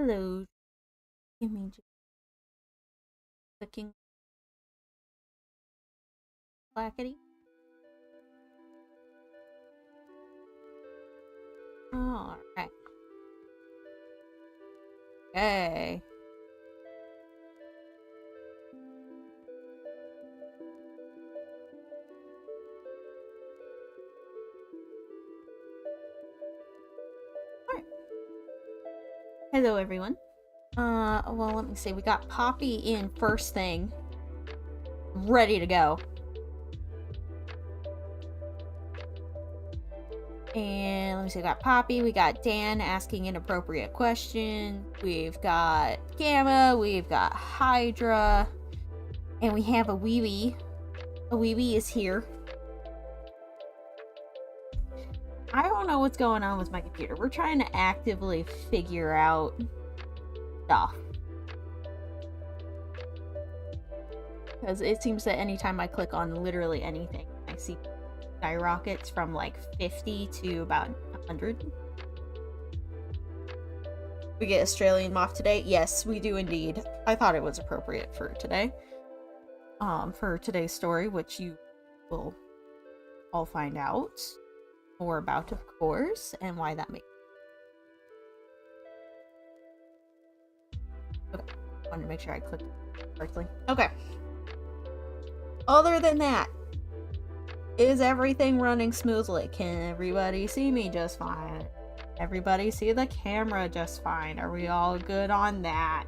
Hello, give me clicking. Blackety. All right. Okay. Alright. Hello, everyone. Well, let me see. We got Poppy in first thing. Ready to go. And let me see, we got Poppy, we got Dan asking inappropriate questions, we've got Gamma, we've got Hydra, and we have a Weeby. A Weeby is here. I don't know what's going on with my computer. We're trying to actively figure out stuff. Because it seems that anytime I click on literally anything, I see skyrockets from like 50 to about 100. We get Australian moth today? Yes, we do indeed. I thought it was appropriate for today. For today's story, which you will all find out more about, of course, and why that makes. Okay, I wanted to make sure I clicked correctly. Okay. Other than that, is everything running smoothly? Can everybody see me just fine? Everybody see the camera just fine? Are we all good on that?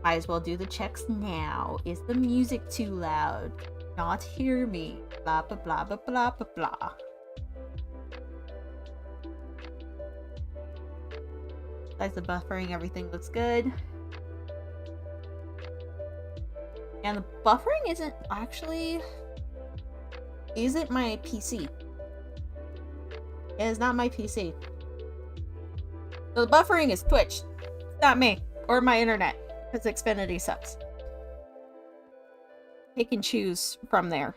Might as well do the checks now. Is the music too loud? Not hear me. Blah blah blah blah blah blah blah. Besides the buffering, everything looks good. And the buffering isn't actually... isn't my PC. It is not my PC. So the buffering is Twitch. It's not me. Or my internet. Because Xfinity sucks. Pick and choose from there.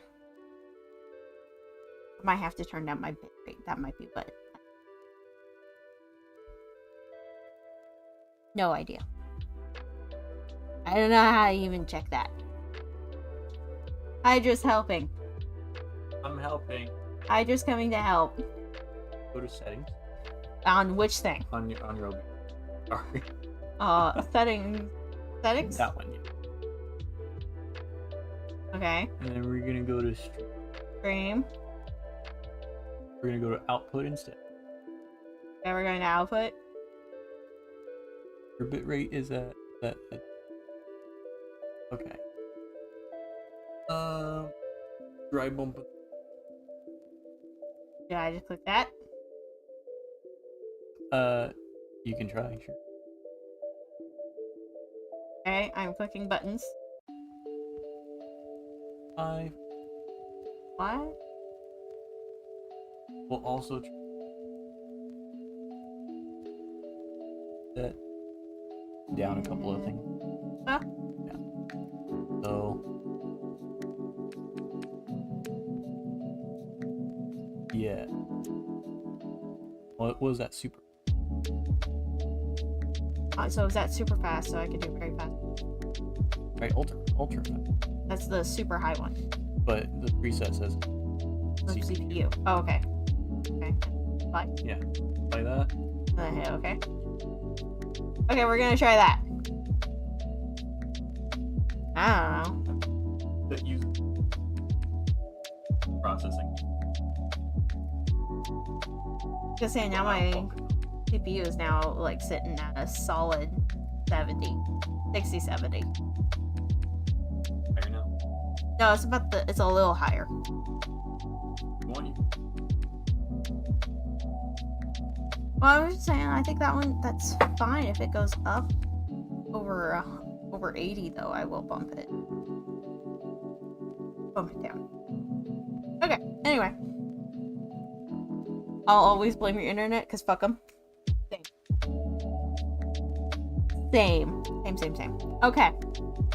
I might have to turn down my bitrate. That might be what. No idea. I don't know how to even check that. Hydra's helping. I'm helping. Hydra's coming to help. Go to settings. On which thing? On your sorry. Settings. Settings? That one, yeah. Okay. And then we're gonna go to Stream. We're gonna go to output instead. Okay, we're going to output. Your bitrate is at that. Okay. Dry bump. Did I just click that? You can try, sure. Okay, I'm clicking buttons. 5. What? We'll also set down a couple of things. Huh? Yeah. So yeah. What was that super? So is that super fast? So I can do it very fast. Right, ultra fast. That's the super high one. But the preset says CPU. Oh, okay. Okay. Bye. Yeah. Like that. Okay. Okay, we're gonna try that. I don't know. That use processing. Just saying, now my CPU is now like sitting at a solid 70. 60, 70. Higher now. No, it's a little higher. Well, I was just saying, I think that's fine. If it goes up over 80, though, I will bump it. Bump it down. Okay, anyway. I'll always blame your internet, because fuck them. Same. Okay.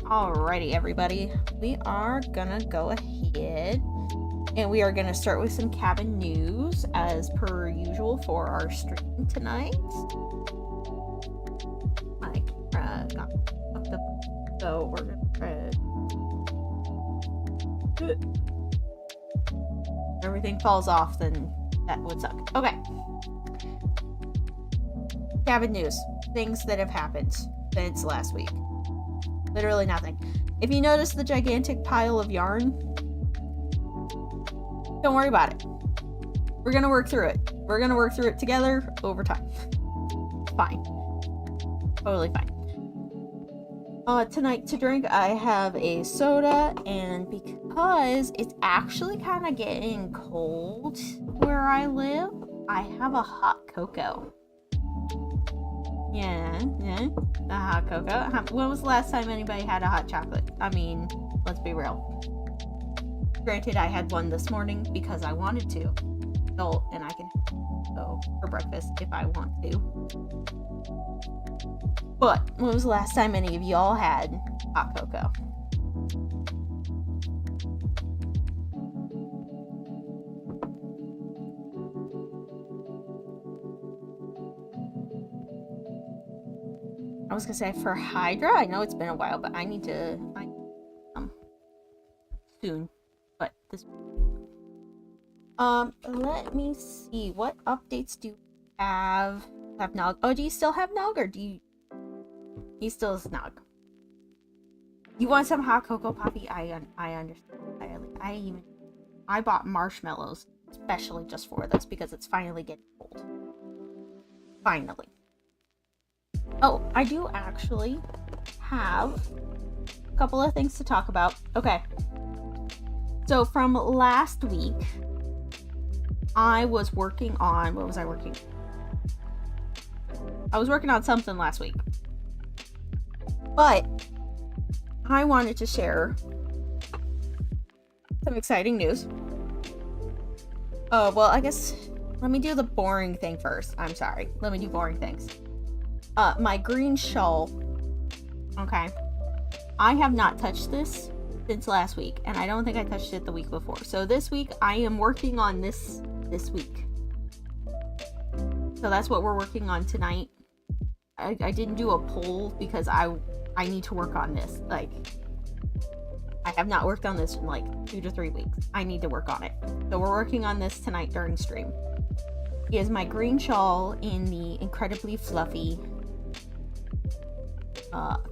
Alrighty, everybody. We are gonna go ahead and we are gonna start with some cabin news as per usual for our stream tonight. My camera got fucked up, so we're gonna Red. Everything falls off, then that would suck. Okay. Cabin news. Things that have happened since last week. Literally nothing. If you notice the gigantic pile of yarn, don't worry about it. We're gonna work through it. We're gonna work through it together over time. Fine. Totally fine. Tonight to drink, I have a soda, and because it's actually kind of getting cold where I live, I have a hot cocoa. Yeah, a hot cocoa. When was the last time anybody had a hot chocolate? I mean, let's be real. Granted, I had one this morning because I wanted to. So, and I can go for breakfast if I want to. But when was the last time any of y'all had hot cocoa? I was gonna say for Hydra, I know it's been a while, but I need to soon. But this let me see, what updates do you have Nog? Oh, do you still have Nog, or do you he still is Nog? You want some hot cocoa, Poppy? I understand entirely. I bought marshmallows especially just for this because it's finally getting cold. Finally. Oh, I do actually have a couple of things to talk about. Okay. So from last week, I was working on, what was I working? I was working on something last week. But I wanted to share some exciting news. Oh, well, I guess let me do the boring thing first. I'm sorry. Let me do boring things. My green shawl. Okay. I have not touched this since last week, and I don't think I touched it the week before. So this week, I am working on this week. So that's what we're working on tonight. I didn't do a poll because I need to work on this. Like, I have not worked on this in like 2 to 3 weeks. I need to work on it. So we're working on this tonight during stream. Is my green shawl in the incredibly fluffy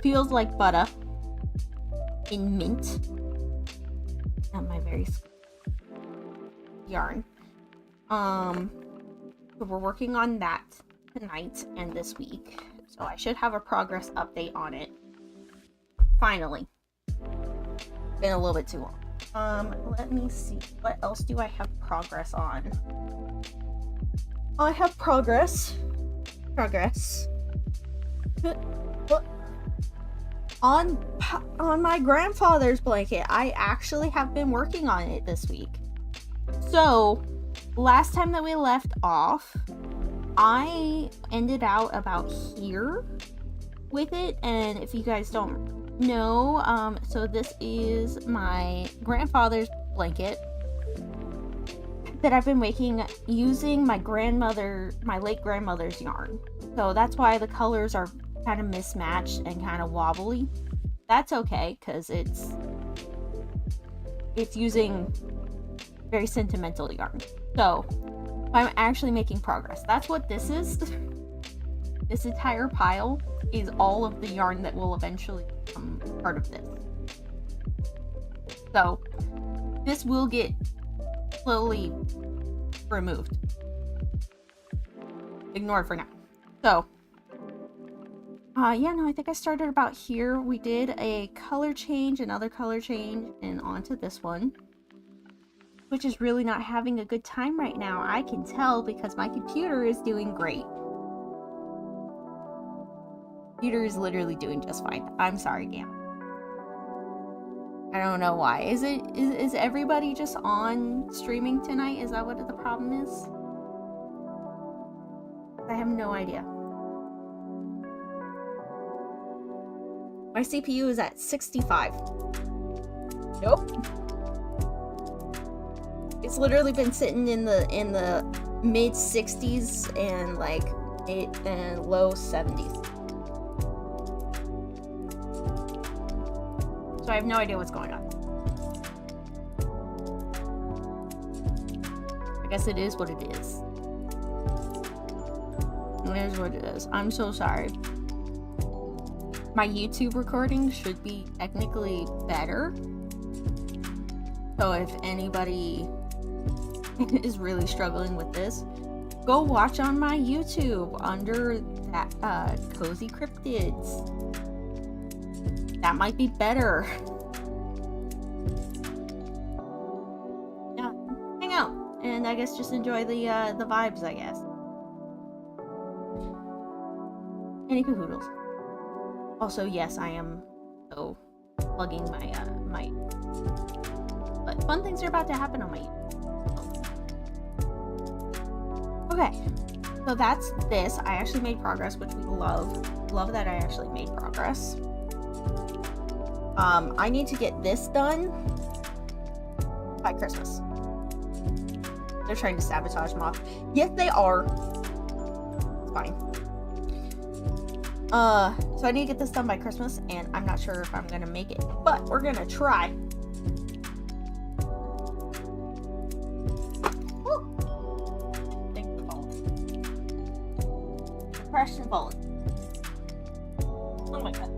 feels like butter in mint, and my very yarn. So we're working on that tonight and this week, so I should have a progress update on it finally. Been a little bit too long. Let me see, what else do I have progress on? I have progress on my grandfather's blanket. I actually have been working on it this week. So last time that we left off, I ended out about here with it, and if you guys don't know, so this is my grandfather's blanket that I've been making using my late grandmother's yarn. So that's why the colors are kind of mismatched and kind of wobbly. That's okay, because it's using very sentimental yarn. So I'm actually making progress. That's what this is. This entire pile is all of the yarn that will eventually become part of this. So this will get slowly removed. Ignore it for now. So yeah, no, I think I started about here. We did a color change, another color change, and onto this one, which is really not having a good time right now. I can tell because my computer is doing great. Computer is literally doing just fine. I'm sorry, Gam. I don't know why. Is everybody just on streaming tonight? Is that what the problem is? I have no idea. My CPU is at 65. Nope. It's literally been sitting in the mid 60s and like low 70s. I have no idea what's going on. I guess it is what it is. It is what it is. I'm so sorry. My YouTube recording should be technically better. So if anybody is really struggling with this, go watch on my YouTube under that Cozy Cryptids. That might be better. Yeah, hang out and I guess just enjoy the vibes, I guess. Any cahoodles. Also, yes, I am plugging my mic. But fun things are about to happen on my YouTube. Okay, so that's this. I actually made progress, which we love. Love that I actually made progress. I need to get this done by Christmas. They're trying to sabotage Moth. Yes, they are. It's fine. So I need to get this done by Christmas, and I'm not sure if I'm gonna make it, but we're gonna try. Woo! Thank you, falling. Depression falling. Oh my god.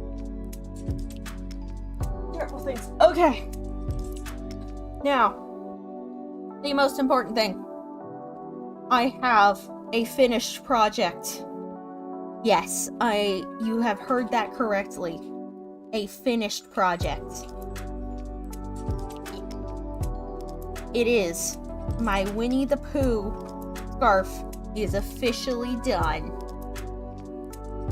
Terrible things. Okay. Now, the most important thing. I have a finished project. Yes, you have heard that correctly. A finished project. It is. My Winnie the Pooh scarf is officially done.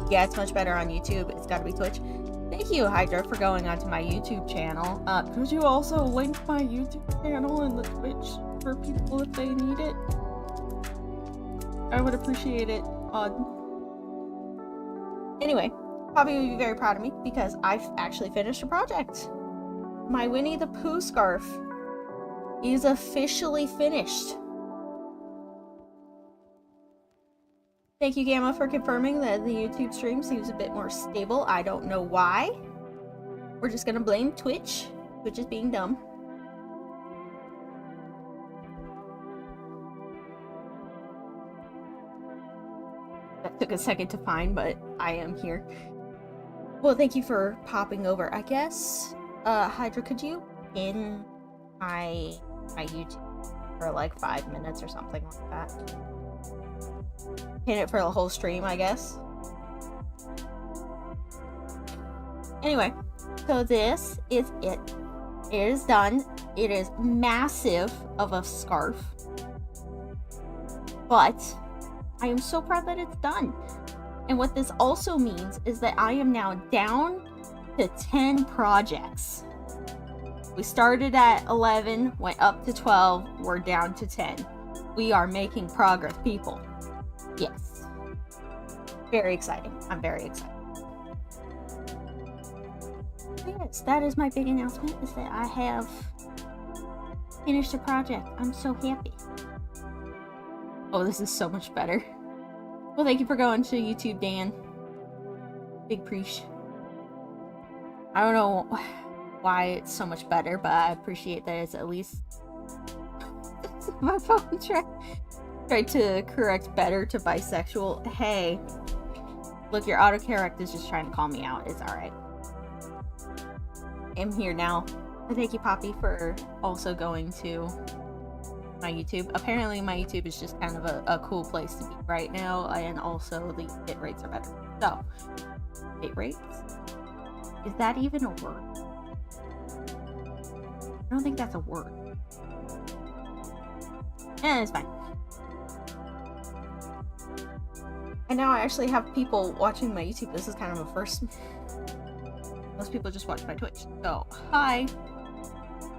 Yeah, it's much better on YouTube. It's gotta be Twitch. Thank you, Hydra, for going onto my YouTube channel. Could you also link my YouTube channel in the Twitch for people if they need it? I would appreciate it. Anyway, Poppy would be very proud of me because I've actually finished a project. My Winnie the Pooh scarf is officially finished. Thank you, Gamma, for confirming that the YouTube stream seems a bit more stable. I don't know why. We're just gonna blame Twitch. Twitch is being dumb. That took a second to find, but I am here. Well, thank you for popping over. I guess, Hydra, could you pin my YouTube for like 5 minutes or something like that? Pin it for the whole stream, I guess. Anyway, so this is it. It is done. It is massive of a scarf. But I am so proud that it's done. And what this also means is that I am now down to 10 projects. We started at 11, went up to 12, we're down to 10. We are making progress, people. Yes. Very exciting. I'm very excited. Yes, that is my big announcement, is that I have finished a project. I'm so happy. Oh, this is so much better. Well, thank you for going to YouTube, Dan. Big preach. I don't know why it's so much better, but I appreciate that it's at least... My phone tried to correct better to bisexual. Hey. Look, your autocorrect is just trying to call me out. It's alright. I'm here now. Thank you, Poppy, for also going to my YouTube. Apparently my YouTube is just kind of a cool place to be right now, and also the hit rates are better. So, hit rates? Is that even a word? I don't think that's a word. Eh, it's fine. And now I actually have people watching my YouTube. This is kind of a first. Most people just watch my Twitch. So, hi.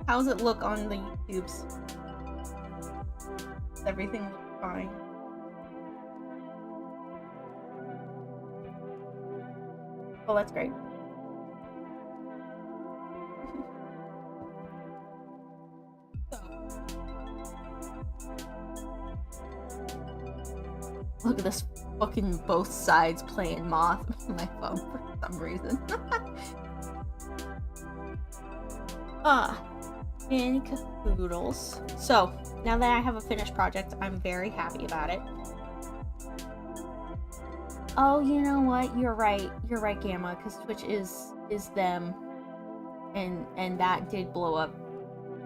How does it look on the YouTubes? Does everything look fine? Oh, that's great. Look at this fucking both sides playing Moth on my phone for some reason. Any caboodles. So, now that I have a finished project, I'm very happy about it. Oh, you know what? You're right. You're right, Gamma, because Twitch is them. And that did blow up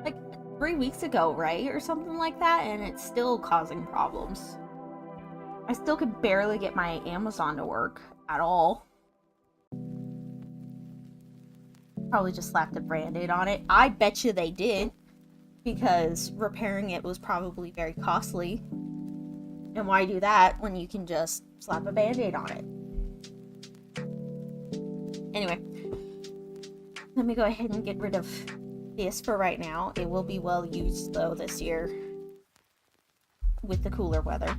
like 3 weeks ago, right? Or something like that, and it's still causing problems. I still could barely get my Amazon to work at all. Probably just slapped a band-aid on it. I bet you they did, because repairing it was probably very costly. And why do that when you can just slap a band-aid on it? Anyway, let me go ahead and get rid of this for right now. It will be well used though this year with the cooler weather.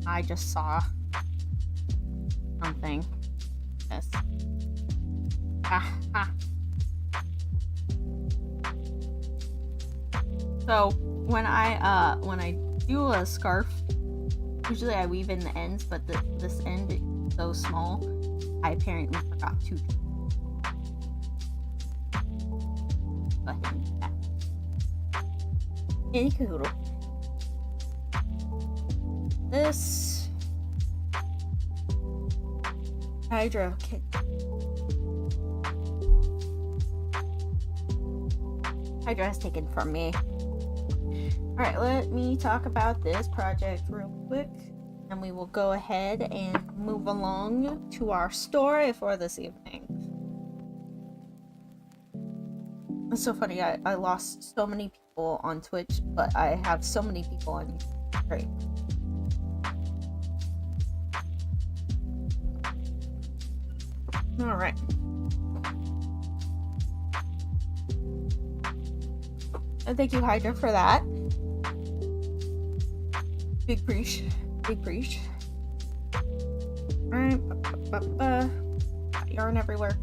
I just saw something. Yes. So when I do a scarf, usually I weave in the ends, but this end is so small, I apparently forgot to. Go ahead and do that. Any cahoodle. This Hydra kit. Hydra has taken from me. Alright, let me talk about this project real quick, and we will go ahead and move along to our story for this evening. It's so funny, I lost so many people on Twitch, but I have so many people on YouTube. Great. Alright. And thank you, Hydra, for that. Big preach. Big preach. Alright. Yarn everywhere.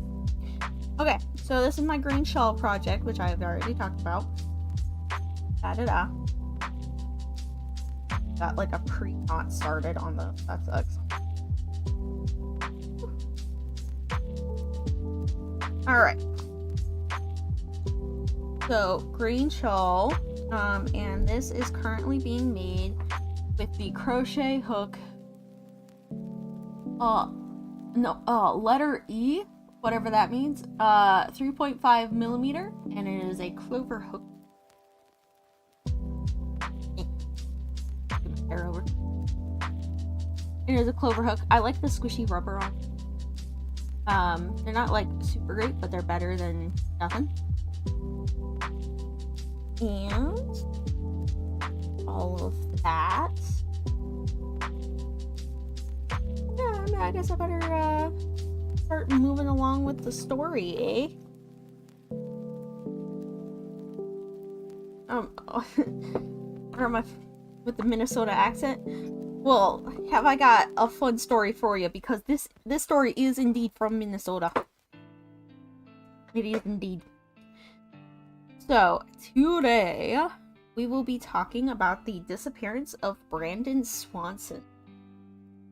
Okay, so this is my green shawl project, which I've already talked about. Da-da-da. Got like a pre-knot started on the... That sucks. Alright. So, green shawl. And this is currently being made with the crochet hook. Letter E, whatever that means. 3.5 millimeter, and it is a clover hook. Over. It is a clover hook. I like the squishy rubber on. They're not like super great, but they're better than nothing. And all of that. Yeah, I mean, I guess I better start moving along with the story, eh? Or am I with the Minnesota accent? Well, have I got a fun story for you, because this story is indeed from Minnesota. It is indeed. So, today we will be talking about the disappearance of Brandon Swanson.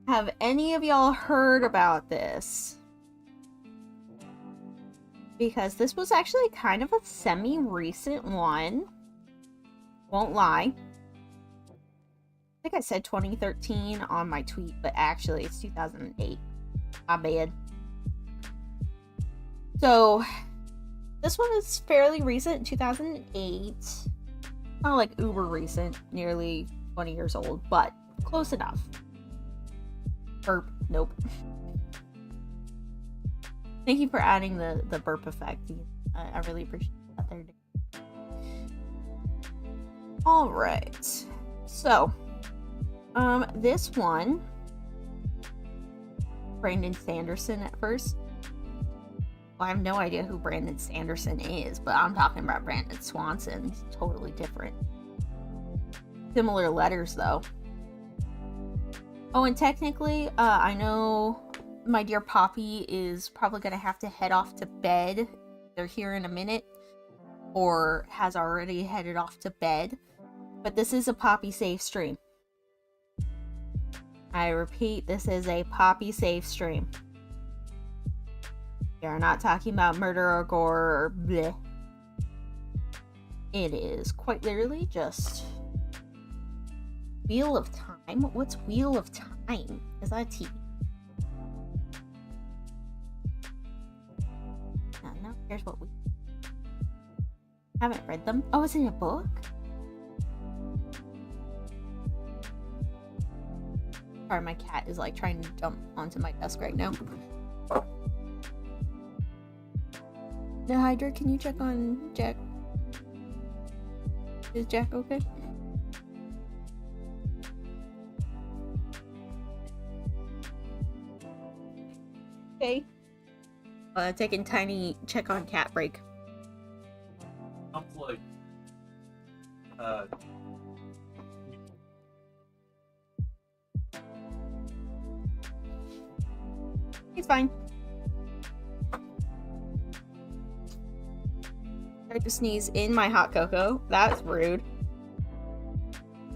Have any of y'all heard about this? Because this was actually kind of a semi-recent one. Won't lie. I think I said 2013 on my tweet, but actually it's 2008. My bad. So, this one is fairly recent, 2008. Not like uber recent, nearly 20 years old, but close enough. Burp, nope. Thank you for adding the burp effect. I really appreciate that there. Alright. So, this one, Brandon Sanderson at first. Well, I have no idea who Brandon Sanderson is, but I'm talking about Brandon Swanson. It's totally different. Similar letters, though. Oh, and technically, I know my dear Poppy is probably going to have to head off to bed. They're here in a minute, or has already headed off to bed. But this is a Poppy safe stream. I repeat, this is a Poppy safe stream. We are not talking about murder or gore or bleh. It is quite literally just Wheel of Time. What's Wheel of Time? Is that a TV? No, here's what we haven't read them. Oh, is it a book? Sorry, my cat is like trying to jump onto my desk right now. Now, Hydra, can you check on Jack? Is Jack okay? Okay. Taking tiny check on cat break. I'm like, He's fine. Tried to sneeze in my hot cocoa. That's rude.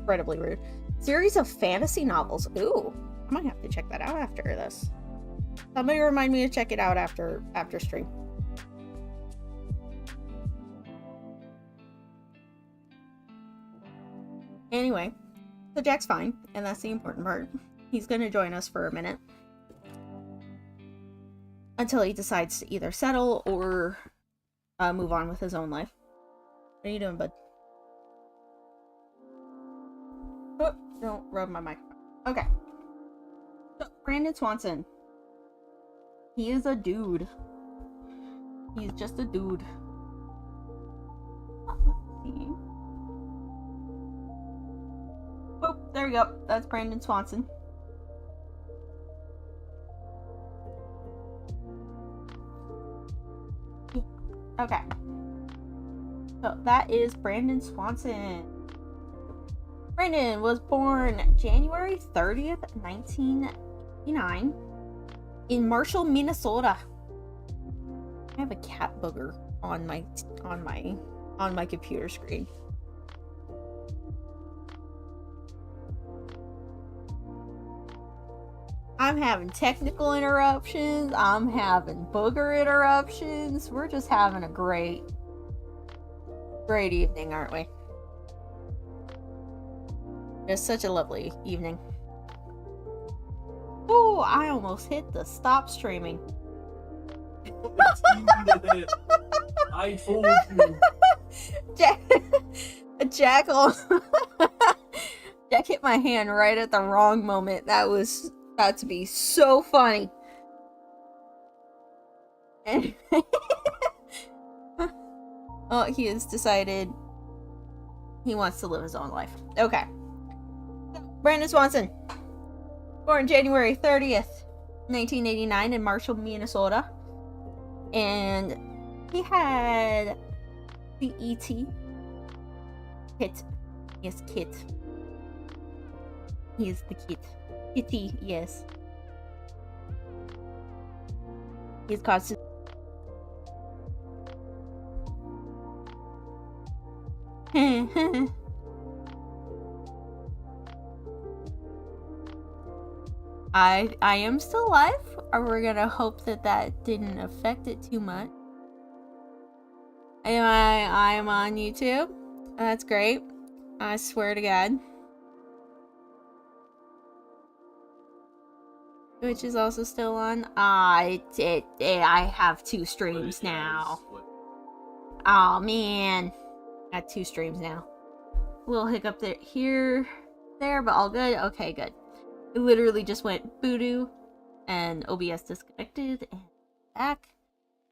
Incredibly rude. Series of fantasy novels. Ooh, I might have to check that out after this. Somebody remind me to check it out after stream. Anyway, so Jack's fine, and that's the important part. He's gonna join us for a minute. Until he decides to either settle or move on with his own life. What are you doing, bud? Oh, don't rub my microphone. Okay. So, Brandon Swanson. He is a dude. He's just a dude. Let's see. Oh, there we go. That's Brandon Swanson. Okay. So that is Brandon Swanson. Brandon was born January 30th, 1989 in Marshall, Minnesota. I have a cat booger on my computer screen. I'm having technical interruptions. I'm having booger interruptions. We're just having a great evening, aren't we? It's such a lovely evening. Oh, I almost hit the stop streaming. I told you. Jack hit my hand right at the wrong moment. That was about to be so funny. Anyway. Oh, he has decided he wants to live his own life. Okay. Brandon Swanson. Born January 30th, 1989 in Marshall, Minnesota. And he had the E.T. Kit. Yes, Kit. He is the Kit. Kitty, yes. He's constant. I am still alive, or we're gonna hope that didn't affect it too much. I am on YouTube. That's great. I swear to God. Which is also still on. I have 2 streams now. Oh man, got 2 streams now. A little hiccup there, there, but all good. Okay, good. It literally just went voodoo, and OBS disconnected, and back.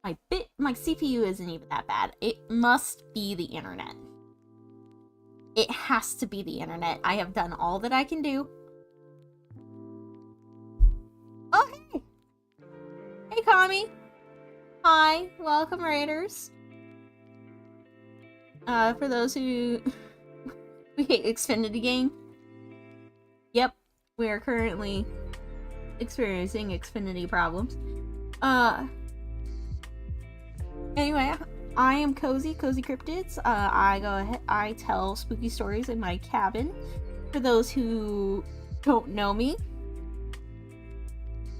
My CPU isn't even that bad. It must be the internet. It has to be the internet. I have done all that I can do. Oh, hey! Hey, Kami! Hi, welcome, Raiders. For those who we hate Xfinity game. Yep, we are currently experiencing Xfinity problems. Anyway, I am Cozy Cryptids. I tell spooky stories in my cabin. For those who don't know me.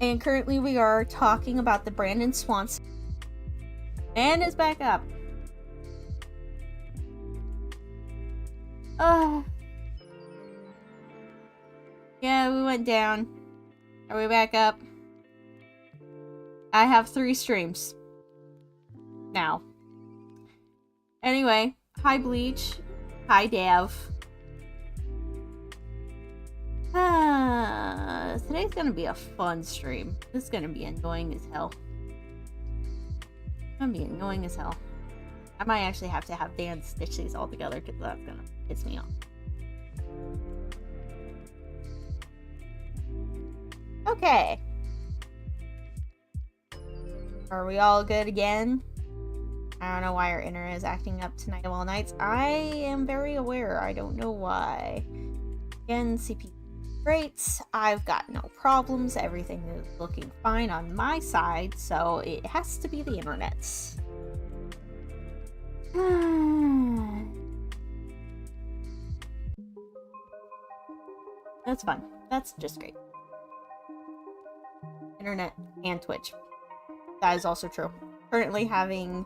And currently we are talking about the Brandon Swanson And it's back up. Yeah, we went down. Are we back up? I have 3 streams. Now. Anyway, hi Bleach. Hi Dav. Today's gonna be a fun stream. This is gonna be annoying as hell. It's gonna be annoying as hell. I might actually have to have Dan stitch these all together because that's gonna piss me off. Okay. Are we all good again? I don't know why our internet is acting up tonight of all nights. I am very aware. I don't know why. Again, CPU great. I've got no problems. Everything is looking fine on my side, so it has to be the internet. That's fun. That's just great. Internet and Twitch. That is also true. Currently having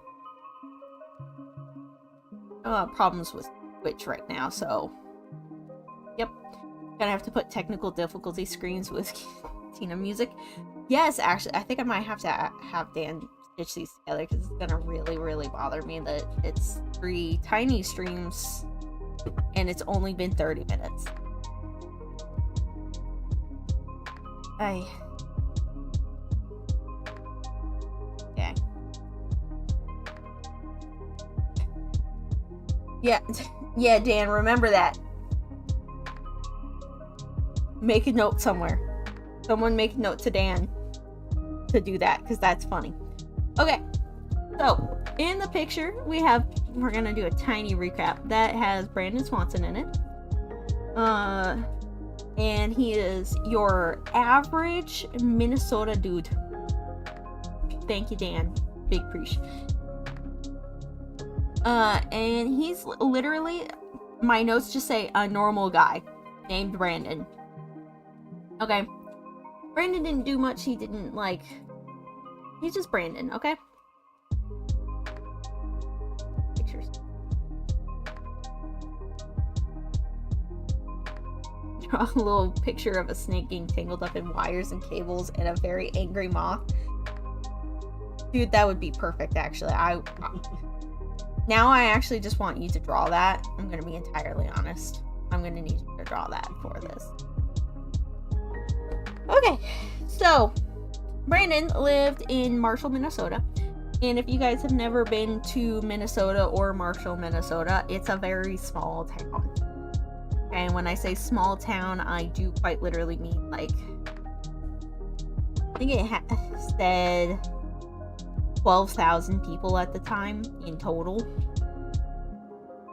problems with Twitch right now, so yep. Gonna have to put technical difficulty screens with Tina music. Yes, actually, I think I might have to have Dan stitch these together because it's gonna really, really bother me that it's 3 tiny streams and it's only been 30 minutes. Okay. Yeah, Dan, remember that. Make a note somewhere. Someone make a note to Dan to do that, because that's funny. Okay, so in the picture we're gonna do a tiny recap that has Brandon Swanson in it. And he is your average Minnesota dude. Thank you, Dan. Big preach. And he's literally, my notes just say a normal guy named Brandon. Okay. Brandon didn't do much. He didn't he's just Brandon, okay? Pictures. Draw a little picture of a snake getting tangled up in wires and cables and a very angry moth. Dude, that would be perfect, actually. Now I actually just want you to draw that. I'm gonna be entirely honest. I'm gonna need you to draw that for this. Okay, so Brandon lived in Marshall, Minnesota. And if you guys have never been to Minnesota or Marshall, Minnesota, it's a very small town. And when I say small town, I do quite literally mean I think it said 12,000 people at the time in total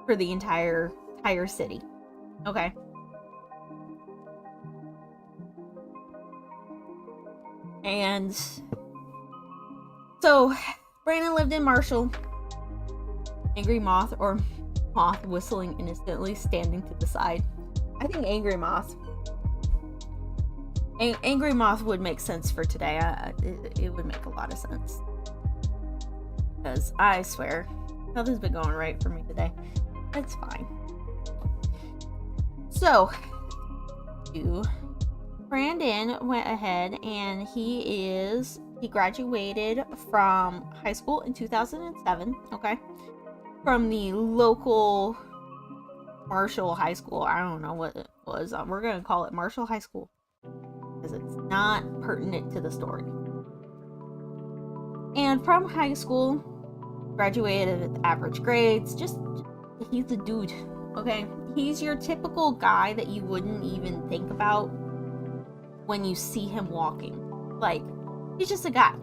for the entire city. Okay. And so Brandon lived in Marshall. Angry moth, or moth whistling innocently, standing to the side. I think angry moth. Angry moth would make sense for today. It would make a lot of sense. Because I swear, nothing's been going right for me today. That's fine. So, Brandon went ahead and he graduated from high school in 2007, okay? From the local Marshall High School. I don't know what it was. We're going to call it Marshall High School because it's not pertinent to the story. And from high school, graduated with average grades. He's a dude, okay? He's your typical guy that you wouldn't even think about when you see him walking. He's just a guy.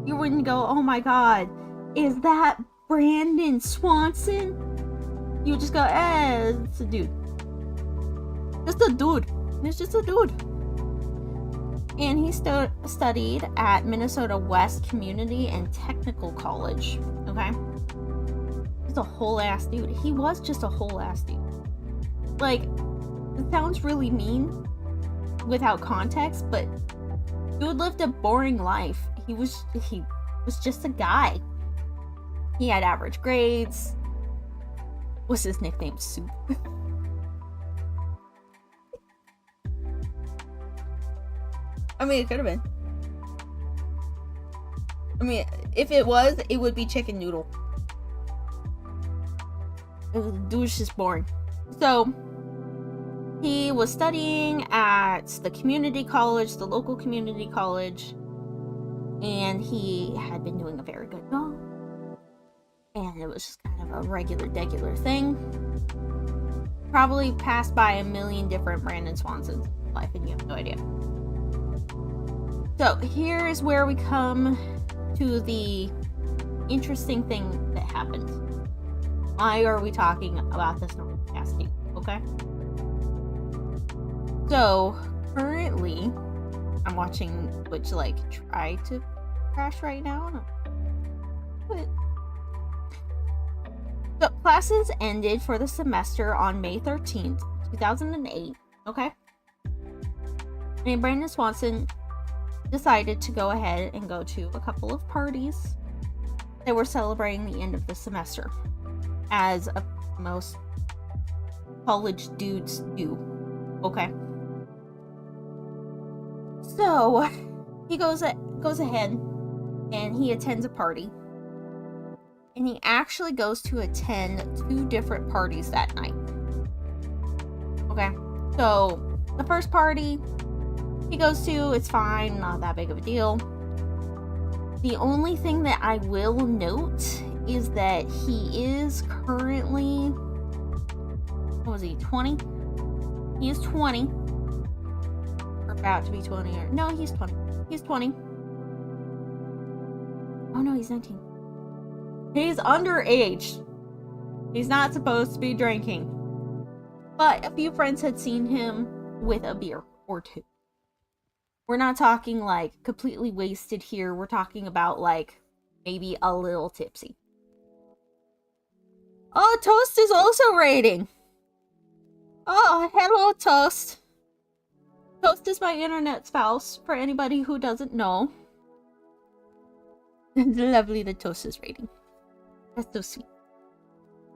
You wouldn't go, oh my god, is that Brandon Swanson? You would just go, it's a dude. Just a dude. It's just a dude. And he studied at Minnesota West Community and Technical College, okay? He's a whole ass dude. He was just a whole ass dude. It sounds really mean without context, but dude lived a boring life. He was just a guy. He had average grades. Was his nickname Soup? I mean, it could have been. I mean, if it was, it would be Chicken Noodle. The dude was just boring. So, he was studying at the community college, the local community college, and he had been doing a very good job. And it was just kind of a regular thing. Probably passed by a million different Brandon Swansons in life, and you have no idea. So, here's where we come to the interesting thing that happened. Why are we talking about this casting? Okay. So currently, I'm watching Twitch try to crash right now. But so classes ended for the semester on May 13th, 2008. Okay. And Brandon Swanson decided to go ahead and go to a couple of parties that were celebrating the end of the semester, as most college dudes do. Okay. So he goes ahead and he attends a party, and he actually goes to attend 2 different parties that night. Okay. So the first party he goes to, it's fine, not that big of a deal. The only thing that I will note is that he is currently, what was he, 20? He is 20. Or about to be 20. No, he's 20. He's 20. Oh no, he's 19. He's underage. He's not supposed to be drinking. But a few friends had seen him with a beer or 2. We're not talking completely wasted here. We're talking about maybe a little tipsy. Oh, Toast is also raiding. Oh, hello, Toast. Toast is my internet spouse, for anybody who doesn't know. Lovely that Toast is raiding. That's so sweet.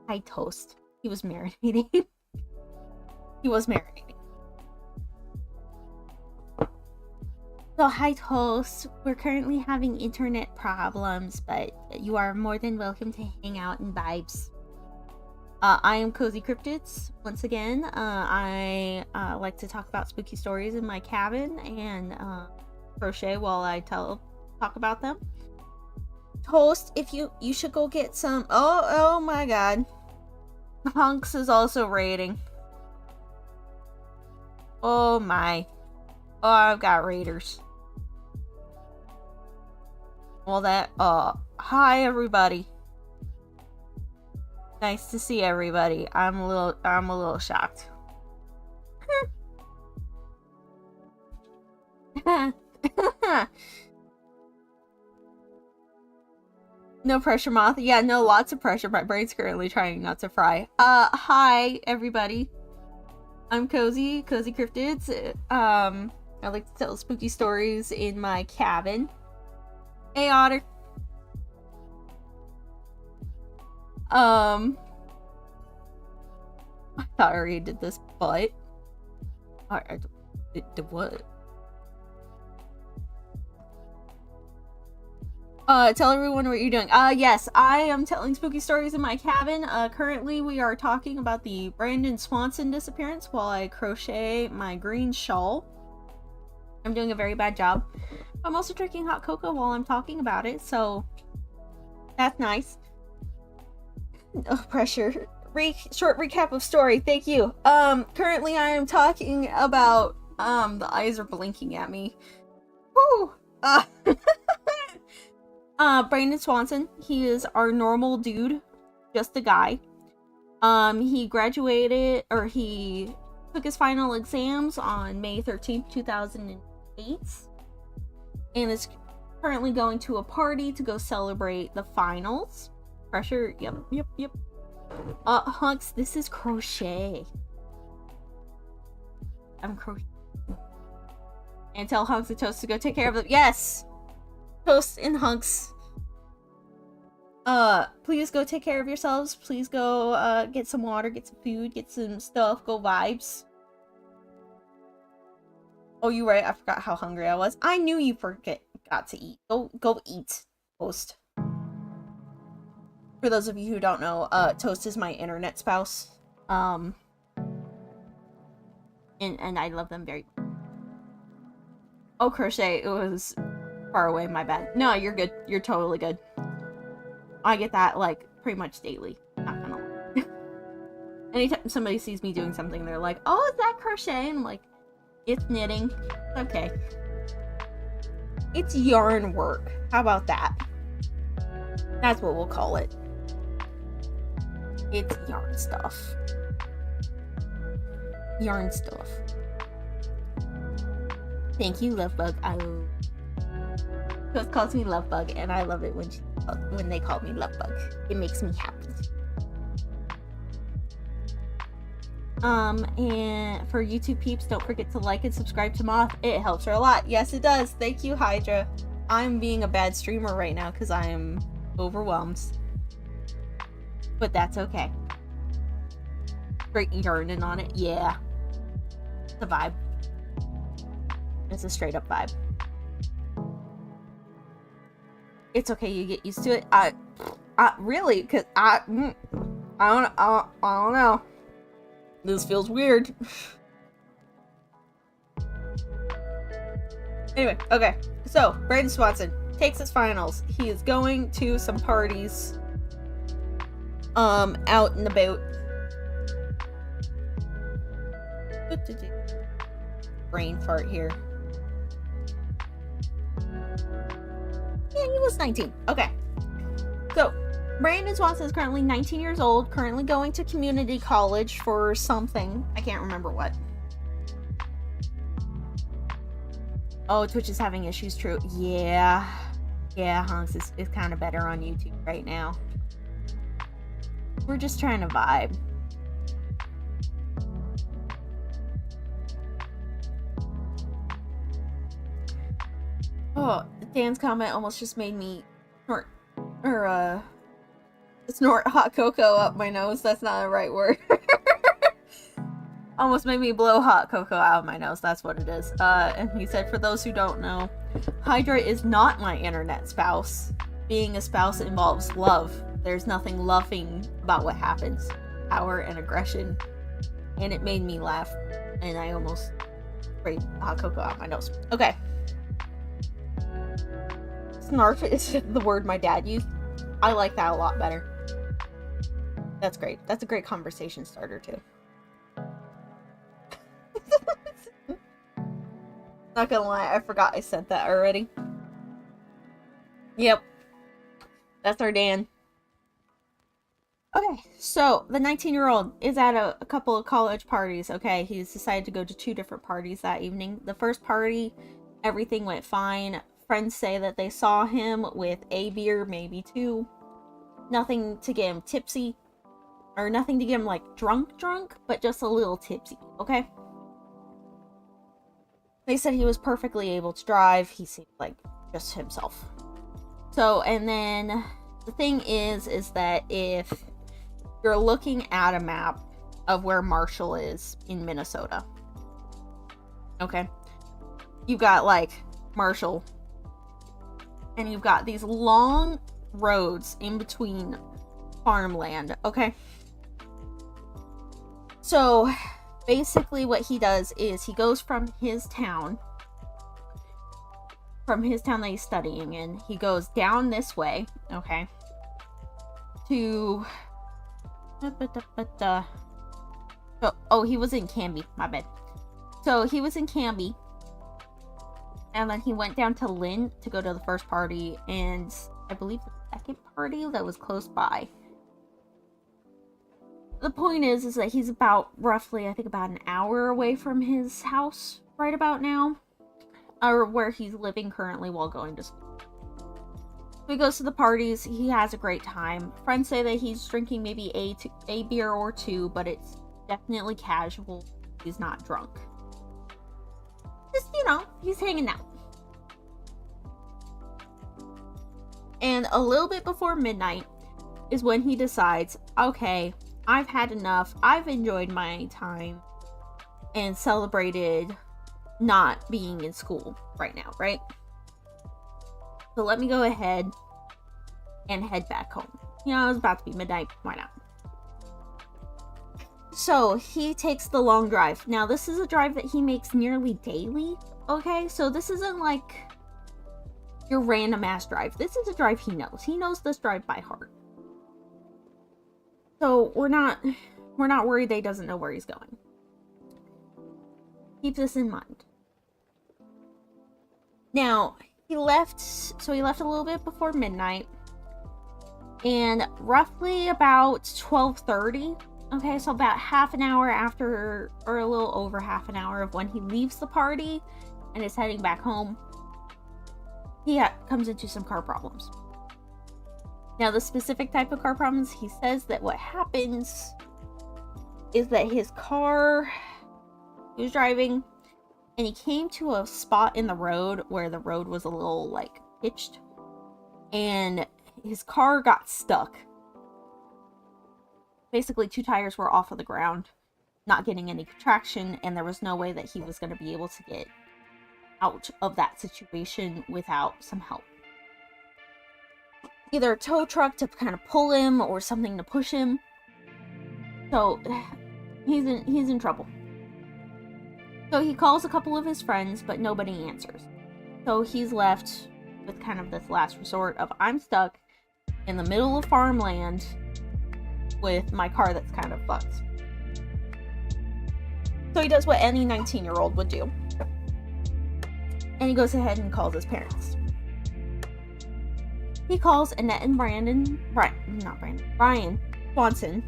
Hi, Toast. He was marinating. He was marinating. So, hi, Toast. We're currently having internet problems, but you are more than welcome to hang out and vibes. I am Cozy Cryptids. Once again, I like to talk about spooky stories in my cabin and crochet while I talk about them. Toast, if you should go get some. Oh my God, Hunks is also raiding. Oh my. Oh, I've got raiders. Well, hi everybody. Nice to see everybody. I'm a little shocked. No pressure, Moth. Yeah, no, lots of pressure. My brain's currently trying not to fry. Hi everybody. I'm Cozy Cryptids. I like to tell spooky stories in my cabin. Hey, Otter. I thought I already did this, but I did what? Tell everyone what you're doing. Yes, I am telling spooky stories in my cabin. Currently we are talking about the Brandon Swanson disappearance while I crochet my green shawl. I'm doing a very bad job. I'm also drinking hot cocoa while I'm talking about it, so that's nice. No pressure. Short recap of story. Thank you. Currently I am talking about, the eyes are blinking at me. Whew. Brandon Swanson. He is our normal dude. Just a guy. He graduated, or he took his final exams on May 13th, 2008. And is currently going to a party to go celebrate the finals. Pressure. Yep. Hunks, this is crochet. I'm crochet. And tell Hunks and Toast to go take care of them. Yes! Toast and Hunks Please go take care of yourselves. Please go, get some water, get some food, get some stuff, go vibes. Oh, you're right. I forgot how hungry I was. I knew you forgot to eat. Go eat, Toast. For those of you who don't know, Toast is my internet spouse. And I love them very much. Oh, Crochet, it was far away, my bad. No, you're good. You're totally good. I get that, like, pretty much daily. Not gonna lie. Anytime somebody sees me doing something, they're like, oh, is that crochet? And I'm like, it's knitting. It's okay. It's yarn work. How about that? That's what we'll call it. It's yarn stuff. Yarn stuff. Thank you, Lovebug. Toast calls me Lovebug, and I love it when they call me Lovebug. It makes me happy. And for YouTube peeps, don't forget to like and subscribe to Moth. It helps her a lot. Yes, it does. Thank you, Hydra. I'm being a bad streamer right now because I am overwhelmed. But that's okay. Great yarning on it. Yeah. It's a vibe. It's a straight up vibe. It's okay, you get used to it. I really, cause I don't know. This feels weird. Anyway, okay. So, Brandon Swanson takes his finals. He is going to some parties. Out and about. Brain fart here. Yeah, he was 19. Okay. So, Brandon Swanson is currently 19 years old, currently going to community college for something. I can't remember what. Oh, Twitch is having issues, true. Yeah. Yeah, Hunks is kind of better on YouTube right now. We're just trying to vibe. Oh, Dan's comment almost just made me snort hot cocoa up my nose. That's not the right word. Almost made me blow hot cocoa out of my nose. That's what it is. And he said, for those who don't know, Hydra is not my internet spouse. Being a spouse involves love. There's nothing loving about what happens. Power and aggression. And it made me laugh. And I almost sprayed hot cocoa out my nose. Okay. Snarf is the word my dad used. I like that a lot better. That's great. That's a great conversation starter, too. Not gonna lie, I forgot I sent that already. Yep. That's our Dan. Okay, so the 19-year-old is at a couple of college parties. Okay, he's decided to go to 2 different parties that evening. The first party, everything went fine. Friends say that they saw him with a beer, maybe 2. Nothing to get him tipsy. Or nothing to get him, like, drunk, but just a little tipsy, okay? They said he was perfectly able to drive. He seemed like just himself. So, and then the thing is that if you're looking at a map of where Marshall is in Minnesota, okay? You've got, like, Marshall, and you've got these long roads in between farmland, okay? So, basically what he does is he goes from his town that he's studying in, he goes down this way, okay, to oh, he was in Canby, my bad. So he was in Canby, and then he went down to Lynn to go to the first party, and I believe the second party that was close by. The point is that he's about roughly, I think, about an hour away from his house right about now, or where he's living currently while going to school. So he goes to the parties. He has a great time. Friends say that he's drinking maybe a beer or 2, but it's definitely casual. He's not drunk. Just, you know, he's hanging out. And a little bit before midnight, is when he decides, okay, I've had enough. I've enjoyed my time and celebrated not being in school right now, right? So let me go ahead and head back home. You know, it was about to be midnight. Why not? So he takes the long drive. Now, this is a drive that he makes nearly daily. Okay, so this isn't like your random ass drive. This is a drive he knows. He knows this drive by heart. So we're not worried that he doesn't know where he's going. Keep this in mind. Now, he left a little bit before midnight. And roughly about 12:30, okay, so about half an hour after, or a little over half an hour of when he leaves the party and is heading back home, he comes into some car problems. Now, the specific type of car problems, he says that what happens is that his car, he was driving, and he came to a spot in the road where the road was a little, like, pitched, and his car got stuck. Basically, 2 tires were off of the ground, not getting any traction, and there was no way that he was going to be able to get out of that situation without some help. Either a tow truck to kind of pull him or something to push him. So he's in trouble. So he calls a couple of his friends, but nobody answers. So he's left with kind of this last resort of, I'm stuck in the middle of farmland with my car that's kind of fucked. So he does what any 19-year-old would do. And he goes ahead and calls his parents. He calls Annette and Brian Swanson.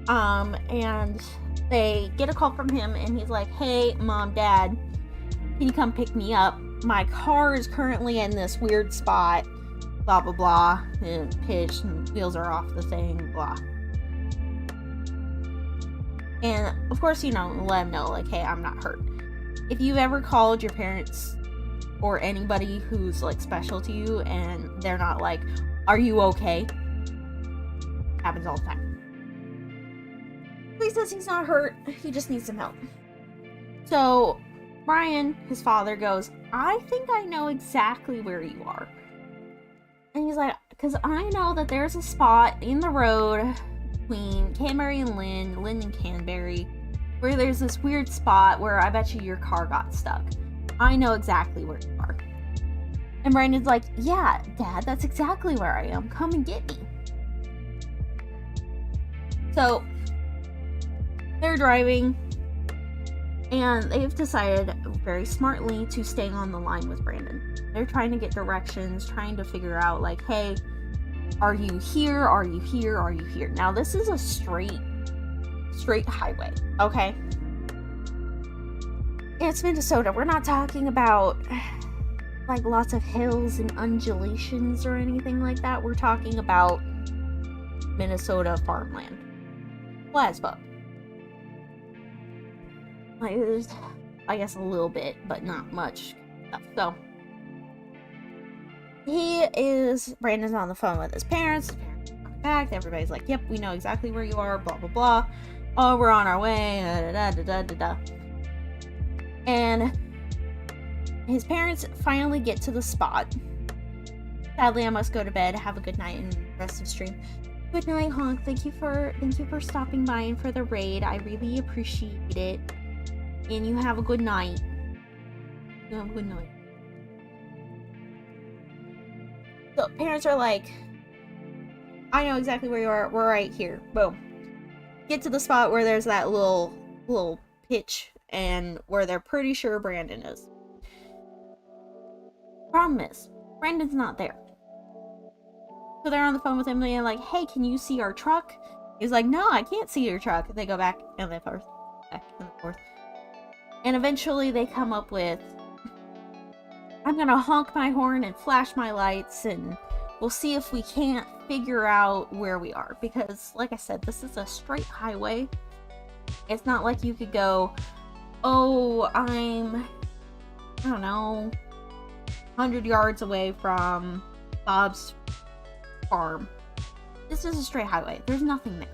And they get a call from him, and he's like, hey, Mom, Dad, can you come pick me up? My car is currently in this weird spot, blah, blah, blah, and pitched, and wheels are off the thing, blah. And, of course, you know, let him know, like, hey, I'm not hurt. If you've ever called your parents or anybody who's, like, special to you, and they're not like, are you okay? Happens all the time. He says he's not hurt, he just needs some help. So, Brian, his father, goes, I think I know exactly where you are. And he's like, because I know that there's a spot in the road between Canberry and Lynn and Canberry, where there's this weird spot where I bet you your car got stuck. I know exactly where you are. And Brandon's like, yeah, Dad, that's exactly where I am. Come and get me. So, they're driving, and they've decided very smartly to stay on the line with Brandon. They're trying to get directions, trying to figure out, like, hey, are you here? Are you here? Are you here? Now, this is a straight highway, okay? It's Minnesota. We're not talking about, like, lots of hills and undulations or anything like that. We're talking about Minnesota farmland. Flat as fuck. Like, there's, I guess, a little bit, but not much stuff. So, Brandon's on the phone with his parents. The parents come back. Everybody's like, yep, we know exactly where you are, blah, blah, blah. Oh, we're on our way, da, da, da, da, da. And his parents finally get to the spot. Sadly, I must go to bed. Have a good night and rest of stream. Good night, Honk. Thank you for stopping by and for the raid. I really appreciate it. And you have a good night. You have a good night. So parents are like, I know exactly where you are. We're right here. Boom. Get to the spot where there's that little pitch and where they're pretty sure Brandon is. Problem is, Brandon's not there. So they're on the phone with him and they're like, hey, can you see our truck? He's like, no, I can't see your truck. They go back and forth. And eventually they come up with, I'm gonna honk my horn and flash my lights and we'll see if we can't figure out where we are. Because, like I said, this is a straight highway. It's not like you could go, oh, I don't know, 100 yards away from Bob's farm. This is a straight highway. There's nothing there.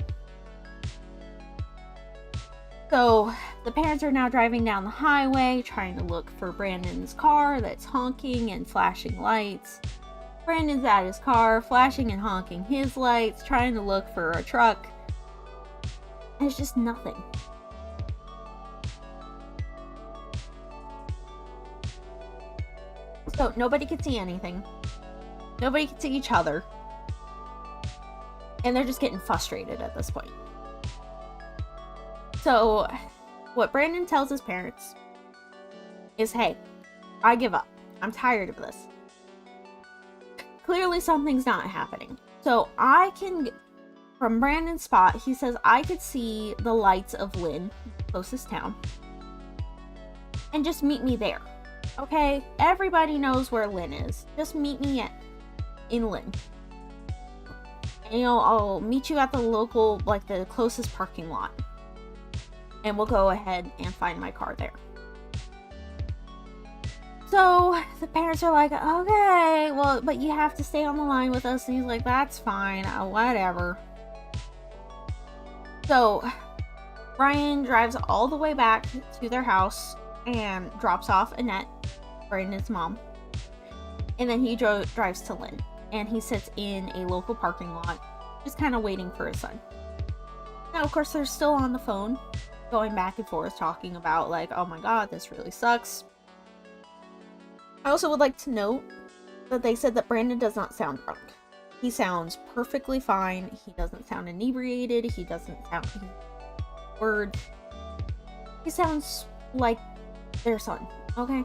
So the parents are now driving down the highway, trying to look for Brandon's car that's honking and flashing lights. Brandon's at his car, flashing and honking his lights, trying to look for a truck. And it's just nothing. So nobody can see anything. Nobody can see each other. And they're just getting frustrated at this point. So, what Brandon tells his parents is, hey, I give up. I'm tired of this. Clearly something's not happening. So, from Brandon's spot, he says, I could see the lights of Lynn, closest town. And just meet me there. Okay? Everybody knows where Lynn is. Just meet me in Lynn. And, I'll meet you at the local, the closest parking lot. And we'll go ahead and find my car there. So the parents are like, okay, well, but you have to stay on the line with us. And he's like, that's fine, whatever. So Brian drives all the way back to their house and drops off Annette, Brandon's mom. And then he drives to Lynn. And he sits in a local parking lot, just kind of waiting for his son. Now, of course, they're still on the phone, going back and forth, talking about, oh my god, this really sucks. I also would like to note that they said that Brandon does not sound drunk. He sounds perfectly fine. He doesn't sound inebriated. He doesn't sound words. He sounds like their son, okay?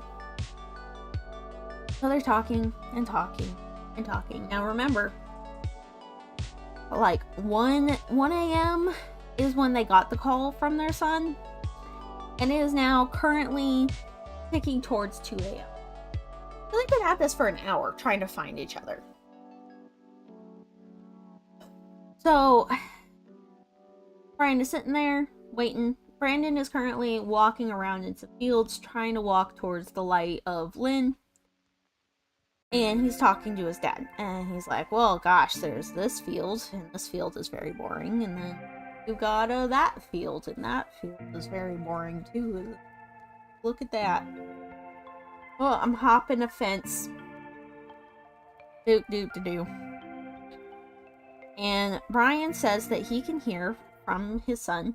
So they're talking and talking and talking. Now remember, 1 a.m. is when they got the call from their son, and it is now currently ticking towards 2 a.m. I think they've had this for an hour trying to find each other. So Brian is sitting there waiting. Brandon is currently walking around in some fields trying to walk towards the light of Lynn. And he's talking to his dad. And he's like, well, gosh, there's this field. And this field is very boring. And then you've got that field. And that field is very boring, too. Look at that. Well, I'm hopping a fence. Do. And Brian says that he can hear from his son's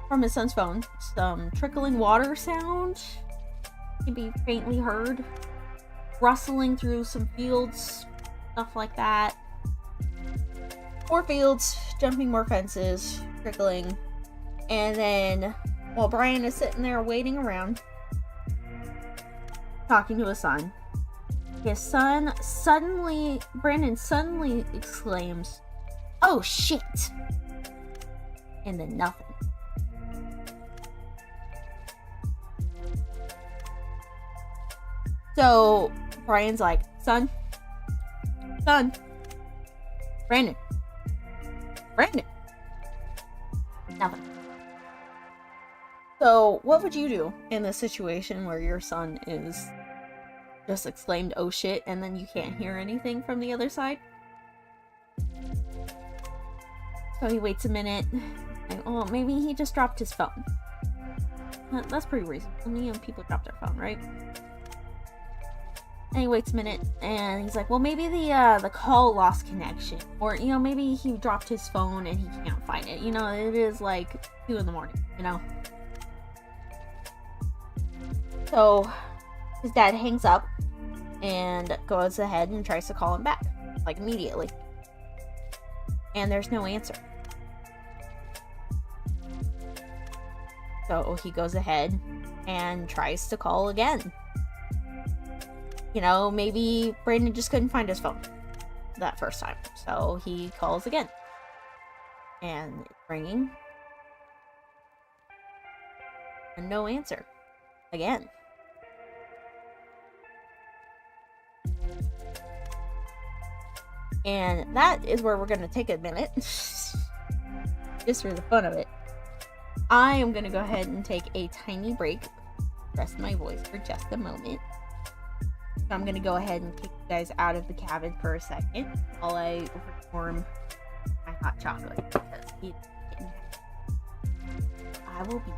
phone, some trickling water sound can be faintly heard, rustling through some fields, stuff like that. More fields, jumping more fences, trickling. And then, while Brian is sitting there waiting around, talking to his son, Brandon suddenly exclaims, "Oh shit!" And then nothing. So Brian's like, son, Brandon, nothing. So what would you do in this situation where your son is just exclaimed, "Oh shit," and then you can't hear anything from the other side? So he waits a minute. Oh, maybe he just dropped his phone. That's pretty reasonable. People drop their phone, right? And he waits a minute, and he's like, well, maybe the call lost connection. Or, maybe he dropped his phone and he can't find it. It is 2 in the morning, So his dad hangs up and goes ahead and tries to call him back, immediately. And there's no answer. So he goes ahead and tries to call again. Maybe Brandon just couldn't find his phone that first time. So he calls again. And it's ringing. And no answer. Again. And that is where we're going to take a minute. Just for the fun of it. I am going to go ahead and take a tiny break. Rest my voice for just a moment. So I'm gonna go ahead and kick you guys out of the cabin for a second while I warm my hot chocolate because it's getting heavy. I will be.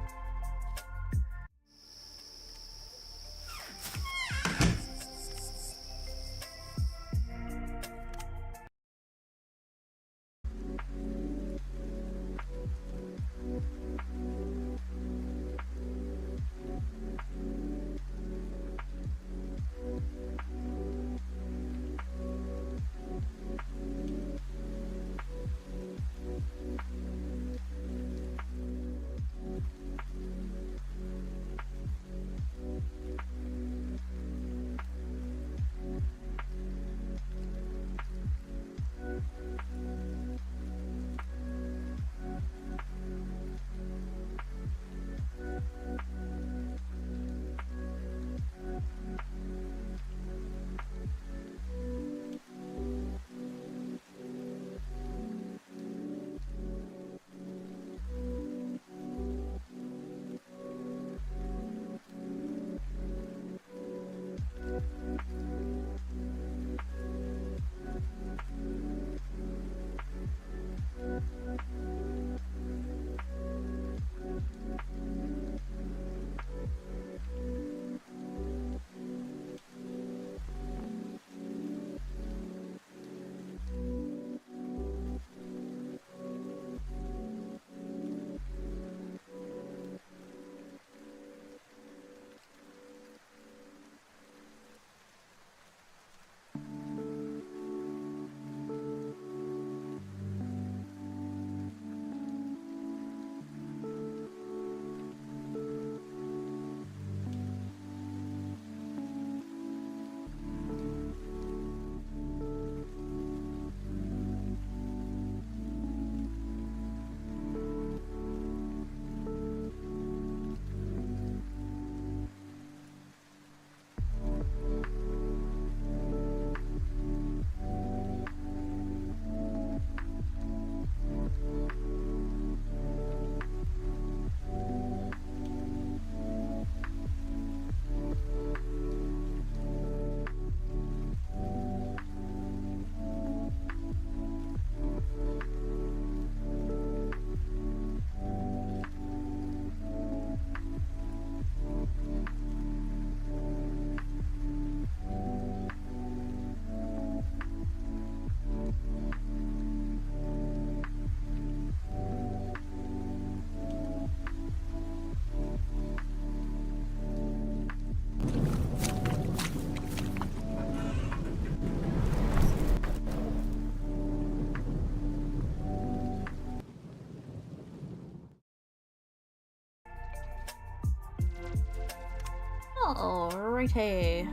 Alrighty.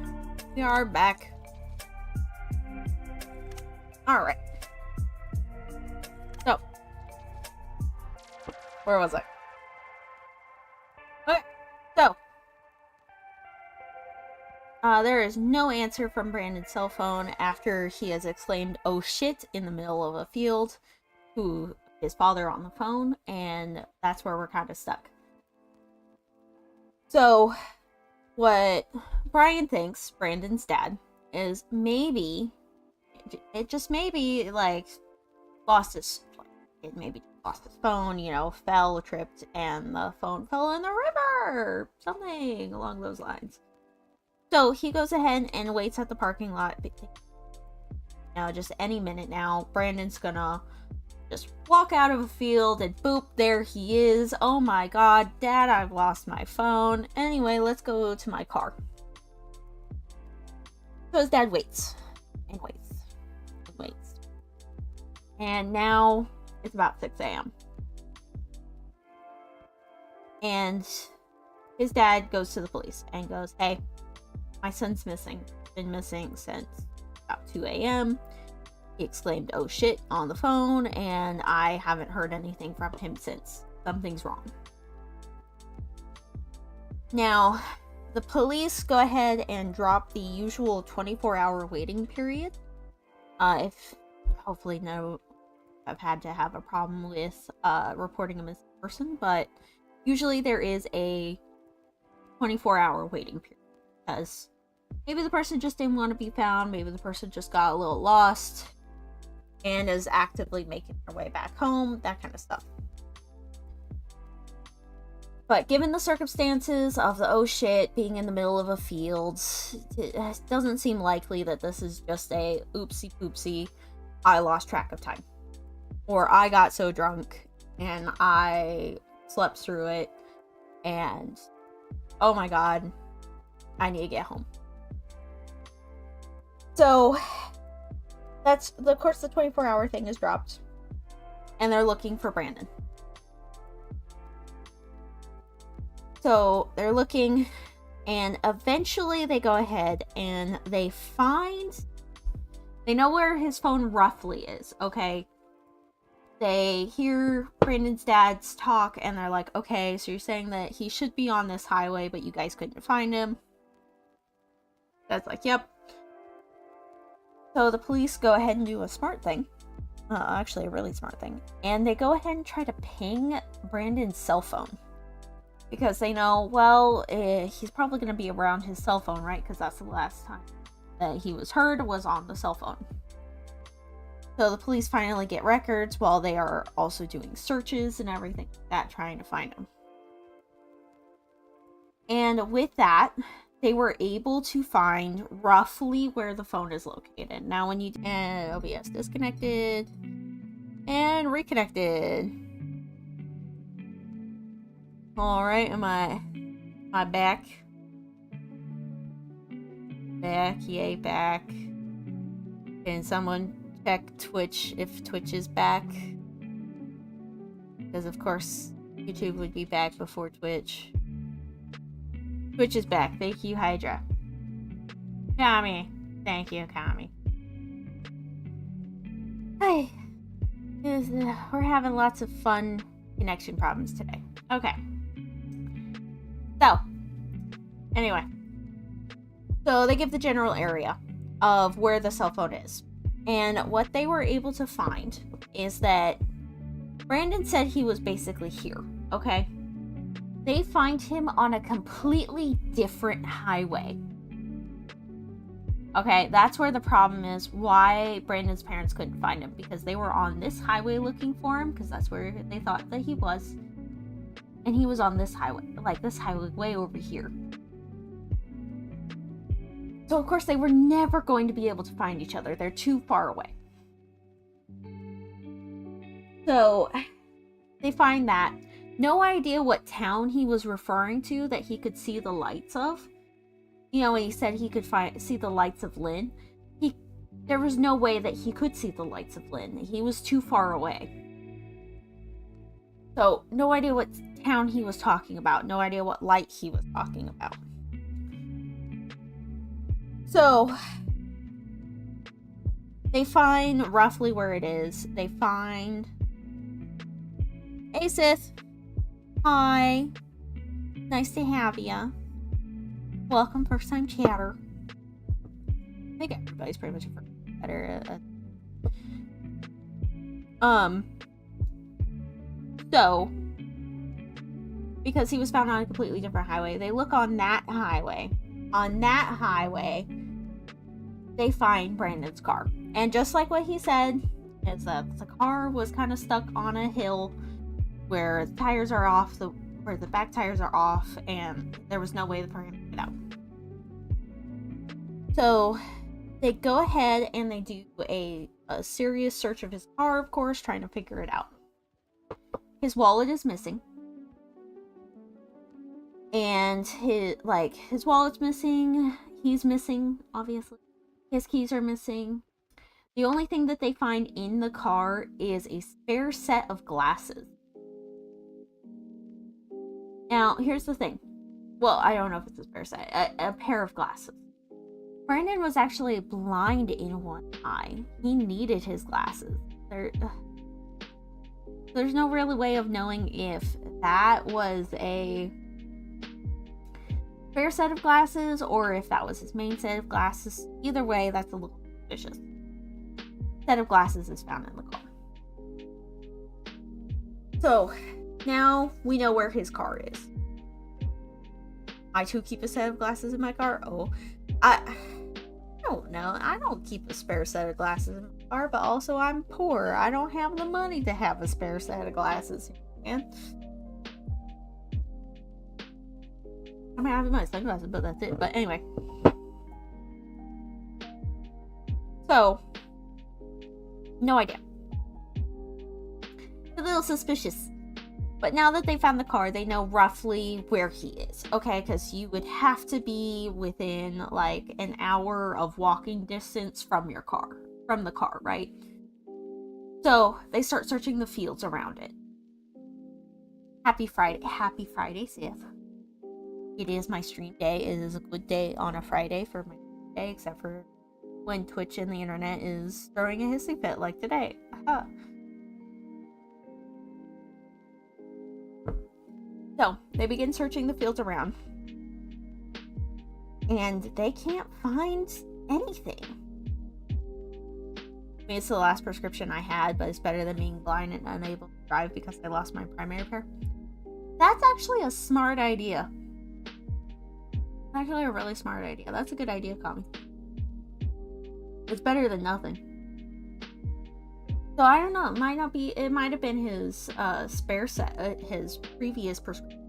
We are back. Alright. So. Where was I? Okay. So. There is no answer from Brandon's cell phone after he has exclaimed, "Oh shit," in the middle of a field to his father on the phone, and that's where we're kind of stuck. So, what Brian thinks, Brandon's dad, is maybe, it just maybe, like, it maybe lost his phone, you know, fell, tripped, and the phone fell in the river, something along those lines. So he goes ahead and waits at the parking lot. You know, just any minute now, Brandon's gonna just walk out of a field and boop, there he is. Oh my god, Dad, I've lost my phone. Anyway, let's go to my car. So his dad waits and waits and waits. And now it's about 6 a.m. And his dad goes to the police and goes, "Hey, my son's missing. Been missing since about 2 a.m. He exclaimed, 'Oh shit,' on the phone, and I haven't heard anything from him since. Something's wrong." Now, the police go ahead and drop the usual 24-hour waiting period. If hopefully no, I've had to have a problem with reporting a missing person, but usually there is a 24-hour waiting period because Maybe the person just didn't want to be found. Maybe the person just got a little lost and is actively making their way back home, that kind of stuff. But given the circumstances of the oh shit being in the middle of a field, it doesn't seem likely that this is just a oopsie poopsie, I lost track of time. Or I got so drunk and I slept through it and oh my god, I need to get home. So that's, of course, the 24-hour thing is dropped and they're looking for Brandon. So they're looking, and eventually they go ahead and they know where his phone roughly is, okay? They hear Brandon's dad's talk, and they're like, okay, so you're saying that he should be on this highway, but you guys couldn't find him? Dad's like, yep. So the police go ahead and do a smart thing. Actually, a really smart thing. And they go ahead and try to ping Brandon's cell phone. Because they know, well, he's probably going to be around his cell phone, right? Because that's the last time that he was heard was on the cell phone. So the police finally get records while they are also doing searches and everything like that, trying to find him. And with that, they were able to find roughly where the phone is located. Now when you... And OBS disconnected. And reconnected. Alright, am I back? Back, yay, back. Can someone check Twitch if Twitch is back? Because of course, YouTube would be back before Twitch. Twitch is back. Thank you, Hydra. Kami. Thank you, Kami. Hi. We're having lots of fun connection problems today. Okay. So, anyway. So, they give the general area of where the cell phone is. And what they were able to find is that Brandon said he was basically here, okay? They find him on a completely different highway. Okay, that's where the problem is. Why Brandon's parents couldn't find him. Because they were on this highway looking for him. Because that's where they thought that he was. And he was on this highway. Like this highway way over here. So of course they were never going to be able to find each other. They're too far away. So they find that. No idea what town he was referring to that he could see the lights of. You know, when he said he could see the lights of Lynn, there was no way that he could see the lights of Lynn. He was too far away. So, no idea what town he was talking about. No idea what light he was talking about. So, they find roughly where it is. They find... Hey, Sith. Hi. Nice to have ya. Welcome, first time chatter. I think everybody's pretty much better at... So, because he was found on a completely different highway, they look on that highway. On that highway, they find Brandon's car. And just like what he said, is that the car was kind of stuck on a hill where the tires are off, where the back tires are off, and there was no way for him to get out. So they go ahead and they do a serious search of his car, of course, trying to figure it out. His wallet is missing. And his wallet's missing. He's missing, obviously. His keys are missing. The only thing that they find in the car is a spare set of glasses. Now, here's the thing. Well, I don't know if it's a spare set. A pair of glasses. Brandon was actually blind in one eye. He needed his glasses. There's no really way of knowing if that was a spare set of glasses or if that was his main set of glasses. Either way, that's a little suspicious. Set of glasses is found in the car. So, now we know where his car is. I too keep a set of glasses in my car. Oh, I don't know. I don't keep a spare set of glasses in my car, but also I'm poor. I don't have the money to have a spare set of glasses, man. I mean, I have my sunglasses, but that's it. But anyway. So, no idea. A little suspicious. But now that they found the car, they know roughly where he is. Okay, because you would have to be within like an hour of walking distance from your car. From the car, right? So, they start searching the fields around it. Happy Friday, Sif. It is my stream day. It is a good day on a Friday for my day, except for when Twitch and the internet is throwing a hissy fit like today. Aha. So, they begin searching the fields around. And they can't find anything. I mean, it's the last prescription I had, but it's better than being blind and unable to drive because I lost my primary pair. That's actually a smart idea. Actually a really smart idea. That's a good idea, Kami. It's better than nothing. So I don't know. It might have been his spare set, his previous prescription.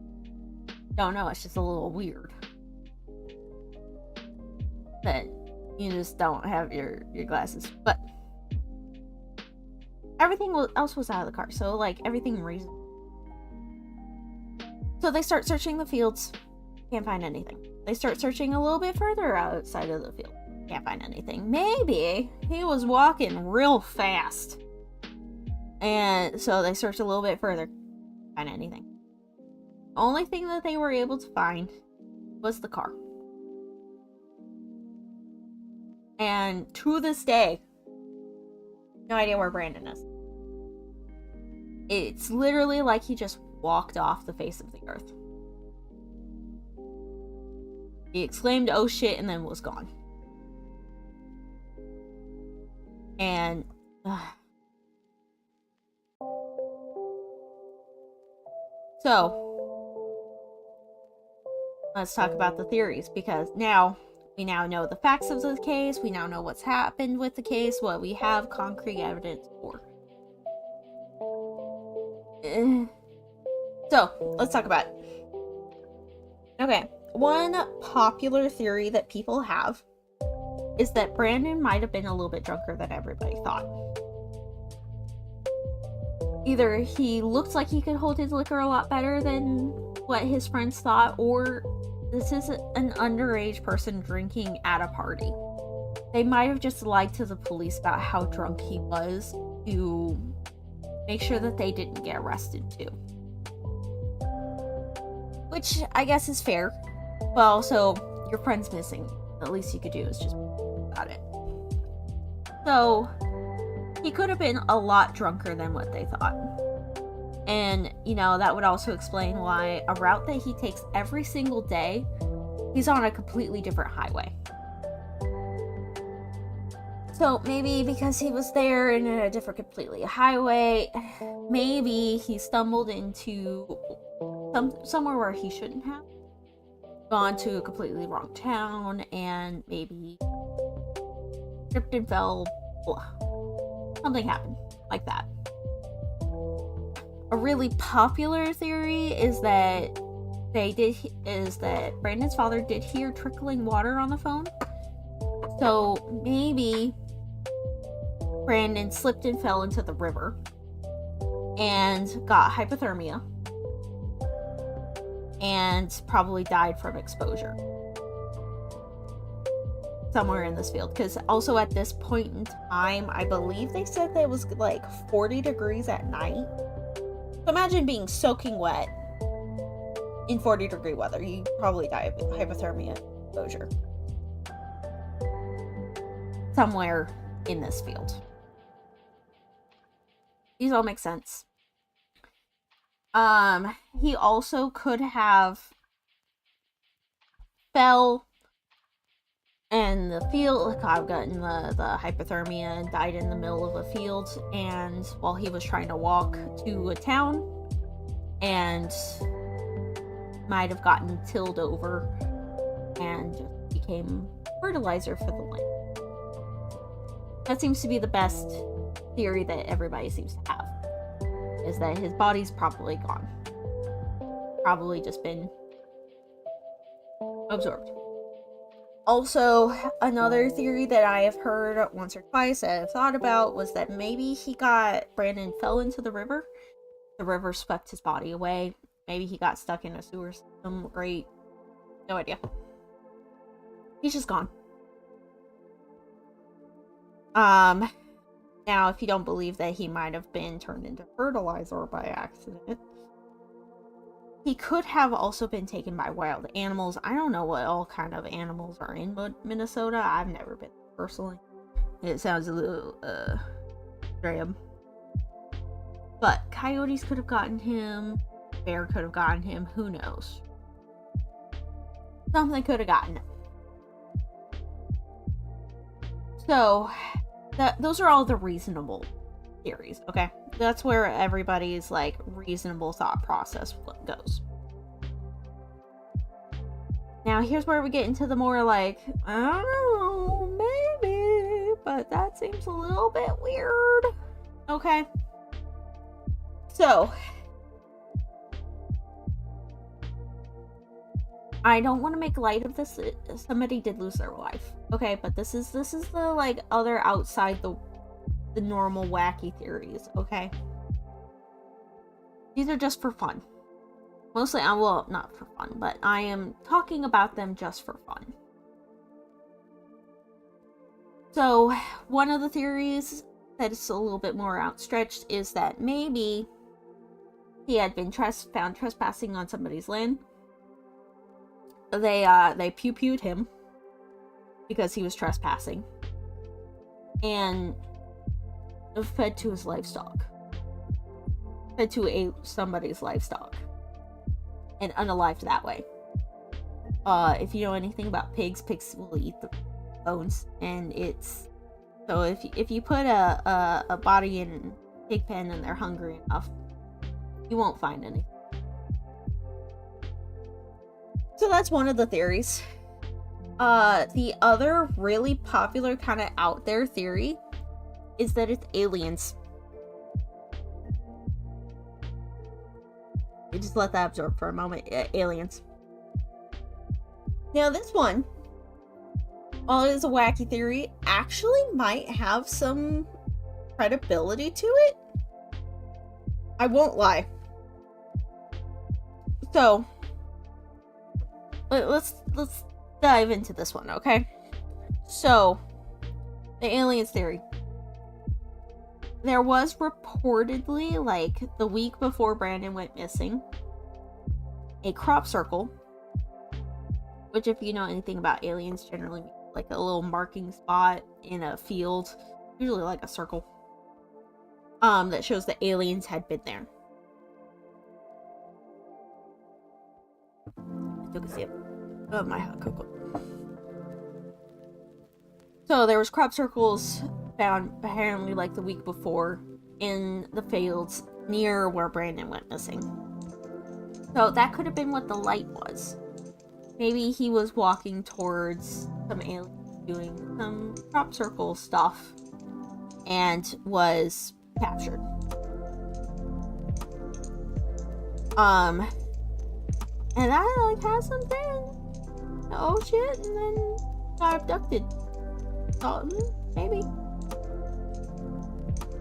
Don't know. It's just a little weird that you just don't have your glasses. But everything else was out of the car. So like everything reasonable. So they start searching the fields. Can't find anything. They start searching a little bit further outside of the field. Can't find anything. Maybe he was walking real fast. And so they searched a little bit further. Can't find anything. The only thing that they were able to find was the car. And to this day, no idea where Brandon is. It's literally like he just walked off the face of the earth. He exclaimed, "Oh shit," and then was gone. And so let's talk about the theories, because we now know the facts of the case. We now know what's happened with the case, what we have concrete evidence for. So let's talk about it. Okay, one popular theory that people have is that Brandon might have been a little bit drunker than everybody thought. Either he looked like he could hold his liquor a lot better than what his friends thought, or this is an underage person drinking at a party. They might have just lied to the police about how drunk he was to make sure that they didn't get arrested too. Which I guess is fair. But also, your friend's missing. The least you could do is just about it. So, he could have been a lot drunker than what they thought. And, that would also explain why a route that he takes every single day, he's on a completely different highway. So, maybe because he was there in a different completely highway, maybe he stumbled into somewhere where he shouldn't have. Gone to a completely wrong town, and maybe tripped and fell. Something happened like that. A really popular theory is that Brandon's father did hear trickling water on the phone. So maybe Brandon slipped and fell into the river and got hypothermia. And probably died from exposure somewhere in this field. Because also at this point in time, I believe they said that it was like 40 degrees at night. So imagine being soaking wet in 40-degree weather. You probably die of hypothermia exposure somewhere in this field. These all make sense. He also could have fell in the field, I've gotten the hypothermia and died in the middle of a field, and while he was trying to walk to a town, and might have gotten tilled over and just became fertilizer for the land. That seems to be the best theory that everybody seems to have, is that his body's probably gone. Probably just been absorbed. Also, another theory that I have heard once or twice that I've thought about was that maybe Brandon fell into the river. The river swept his body away. Maybe he got stuck in a sewer system. Great. No idea. He's just gone. Now, if you don't believe that he might have been turned into fertilizer by accident, he could have also been taken by wild animals. I don't know what all kind of animals are in Minnesota. I've never been personally. It sounds a little, grim. But coyotes could have gotten him. Bear could have gotten him. Who knows? Something could have gotten him. So, those are all the reasonable theories, okay? That's where everybody's, like, reasonable thought process goes. Now, here's where we get into the more, like, I don't know, maybe, but that seems a little bit weird. Okay. So, I don't want to make light of this. Somebody did lose their life, okay? But this is the, like, other outside the normal wacky theories, okay? These are just for fun. Mostly, well, not for fun, but I am talking about them just for fun. So, one of the theories that is a little bit more outstretched is that maybe he had been found trespassing on somebody's land. They pew-pewed him because he was trespassing, and fed to his livestock. Fed to somebody's livestock. And unalived that way. If you know anything about pigs will eat the bones, and it's so if you put a body in a pig pen and they're hungry enough, you won't find anything. So that's one of the theories. The other really popular kind of out there theory is that it's aliens. You just let that absorb for a moment. Aliens. Now this one, while it is a wacky theory, actually might have some credibility to it. I won't lie. So, let's dive into this one, okay? So, the aliens theory. There was reportedly, like, the week before Brandon went missing, a crop circle, which, if you know anything about aliens, generally like a little marking spot in a field, usually like a circle, that shows that aliens had been there. I took a sip of my hot cocoa. So there was crop circles found apparently like the week before in the fields near where Brandon went missing. So that could have been what the light was. Maybe he was walking towards some alien doing some crop circle stuff and was captured. And that like has something. Oh shit, and then got abducted. Maybe.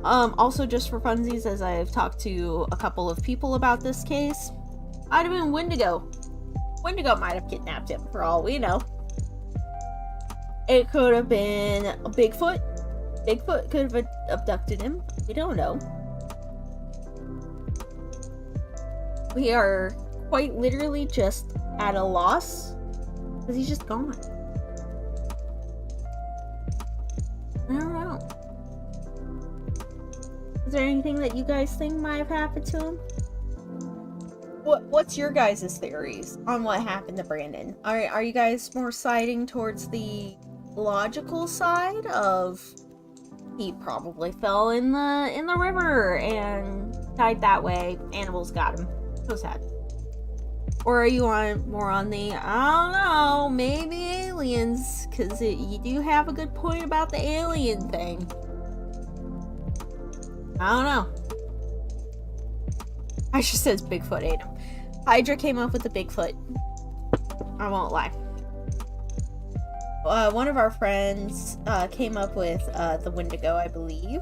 Also just for funsies, as I've talked to a couple of people about this case, might have been Wendigo. Wendigo might have kidnapped him, for all we know. It could have been a Bigfoot. Bigfoot could have abducted him. We don't know. We are quite literally just at a loss, because he's just gone. I don't know. Is there anything that you guys think might have happened to him? What's your guys' theories on what happened to Brandon? Are you guys more siding towards the logical side of he probably fell in the river and died that way, animals got him? So sad. Or are you on more on the, I don't know, maybe aliens? Because you do have a good point about the alien thing. I don't know. I just says Bigfoot ate him. Hydra came up with the Bigfoot. I won't lie. One of our friends came up with the Wendigo, I believe.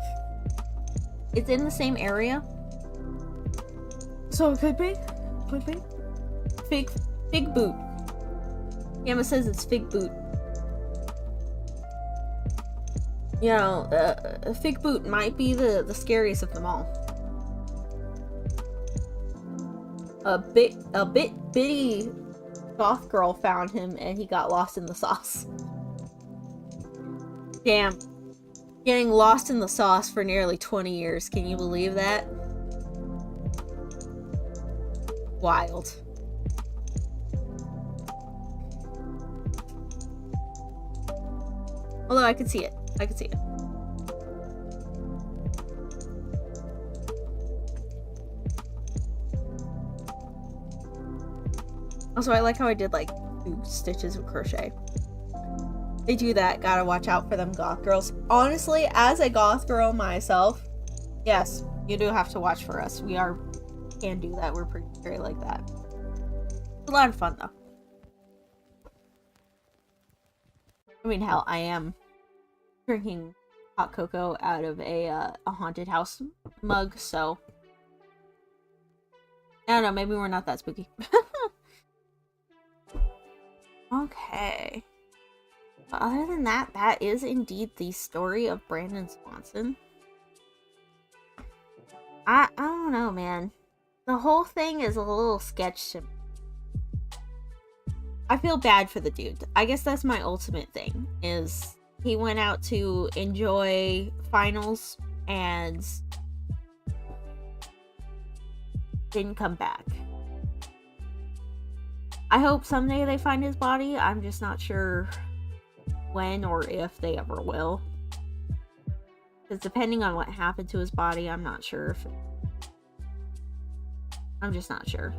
It's in the same area. So it could be. Could be. Fig boot. Yama says it's fig boot. You know, fig boot might be the scariest of them all. A bitty goth girl found him and he got lost in the sauce. Damn. Getting lost in the sauce for nearly 20 years. Can you believe that? Wild. Although I could see it. I could see it. Also, I like how I did like 2 stitches of crochet. They do that. Gotta watch out for them goth girls. Honestly, as a goth girl myself, yes, you do have to watch for us. We can do that. We're pretty scary like that. It's a lot of fun though. I mean, hell, I am drinking hot cocoa out of a haunted house mug, so I don't know, maybe we're not that spooky. Okay. But other than that, that is indeed the story of Brandon Swanson. I don't know, man. The whole thing is a little sketch to me. I feel bad for the dude. I guess that's my ultimate thing, is he went out to enjoy finals and didn't come back. I hope someday they find his body. I'm just not sure when or if they ever will. Because depending on what happened to his body, I'm not sure if... I'm just not sure.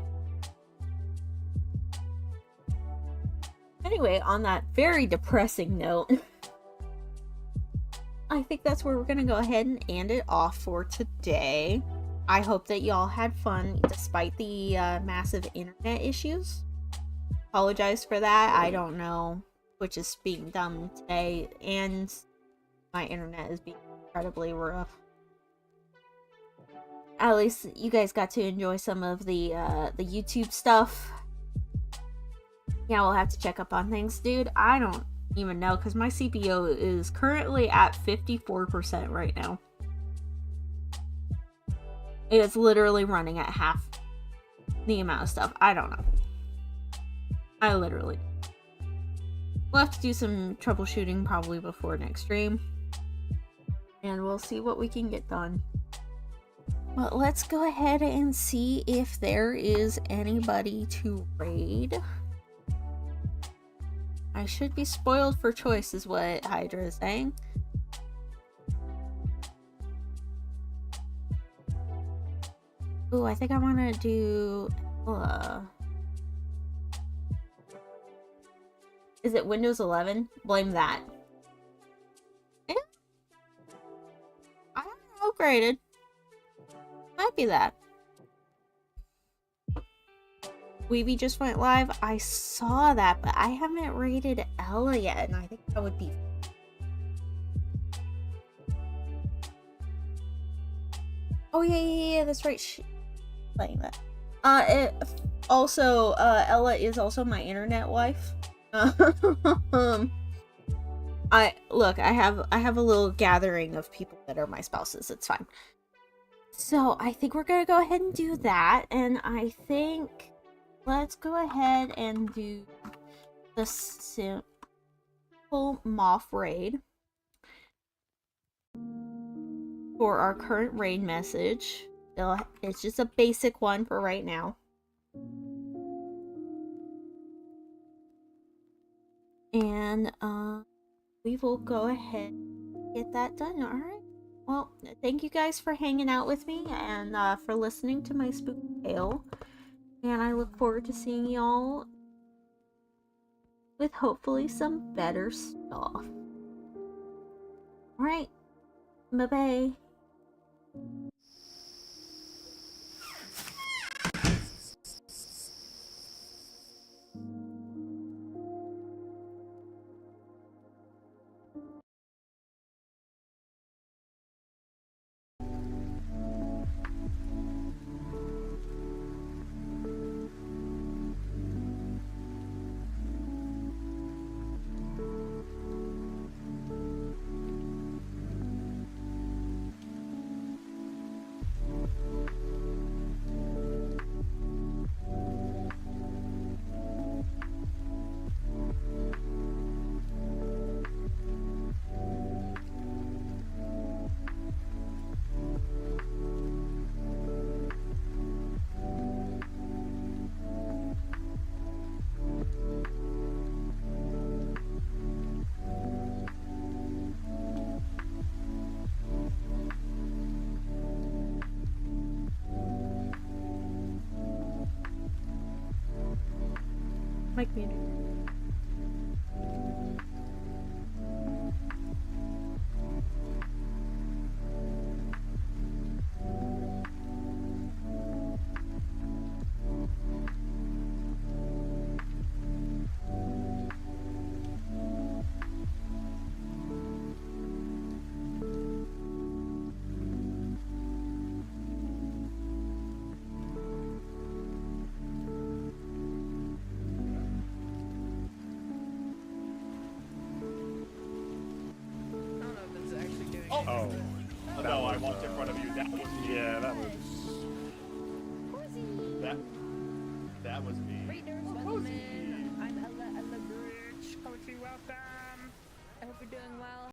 Anyway, on that very depressing note, I think that's where we're going to go ahead and end it off for today. I hope that y'all had fun despite the massive internet issues. Apologize for that. I don't know which is being done today, and my internet is being incredibly rough. At least you guys got to enjoy some of the YouTube stuff. Yeah, we'll have to check up on things. Dude, I don't even know, because my CPU is currently at 54% right now. It's literally running at half the amount of stuff. I don't know. I literally... We'll have to do some troubleshooting probably before next stream. And we'll see what we can get done. But let's go ahead and see if there is anybody to raid. I should be spoiled for choice is what Hydra is saying. Ooh, I think I want to do... Is it Windows 11? Blame that. Yeah. I haven't upgraded. Might be that. Weeby just went live. I saw that, but I haven't rated Ella yet, and I think that would be... Oh, yeah, that's right. She's playing that. Also, Ella is also my internet wife. I have a little gathering of people that are my spouses. It's fine. So I think we're gonna go ahead and do that, and I think let's go ahead and do the simple moth raid for our current raid message. It's just a basic one for right now. And we will go ahead and get that done. Alright. Well, thank you guys for hanging out with me and for listening to my spooky tale. And I look forward to seeing y'all with hopefully some better stuff. Alright. Bye-bye. Mic muted. Oh, No, I walked in front of you. That was yeah, that was. that was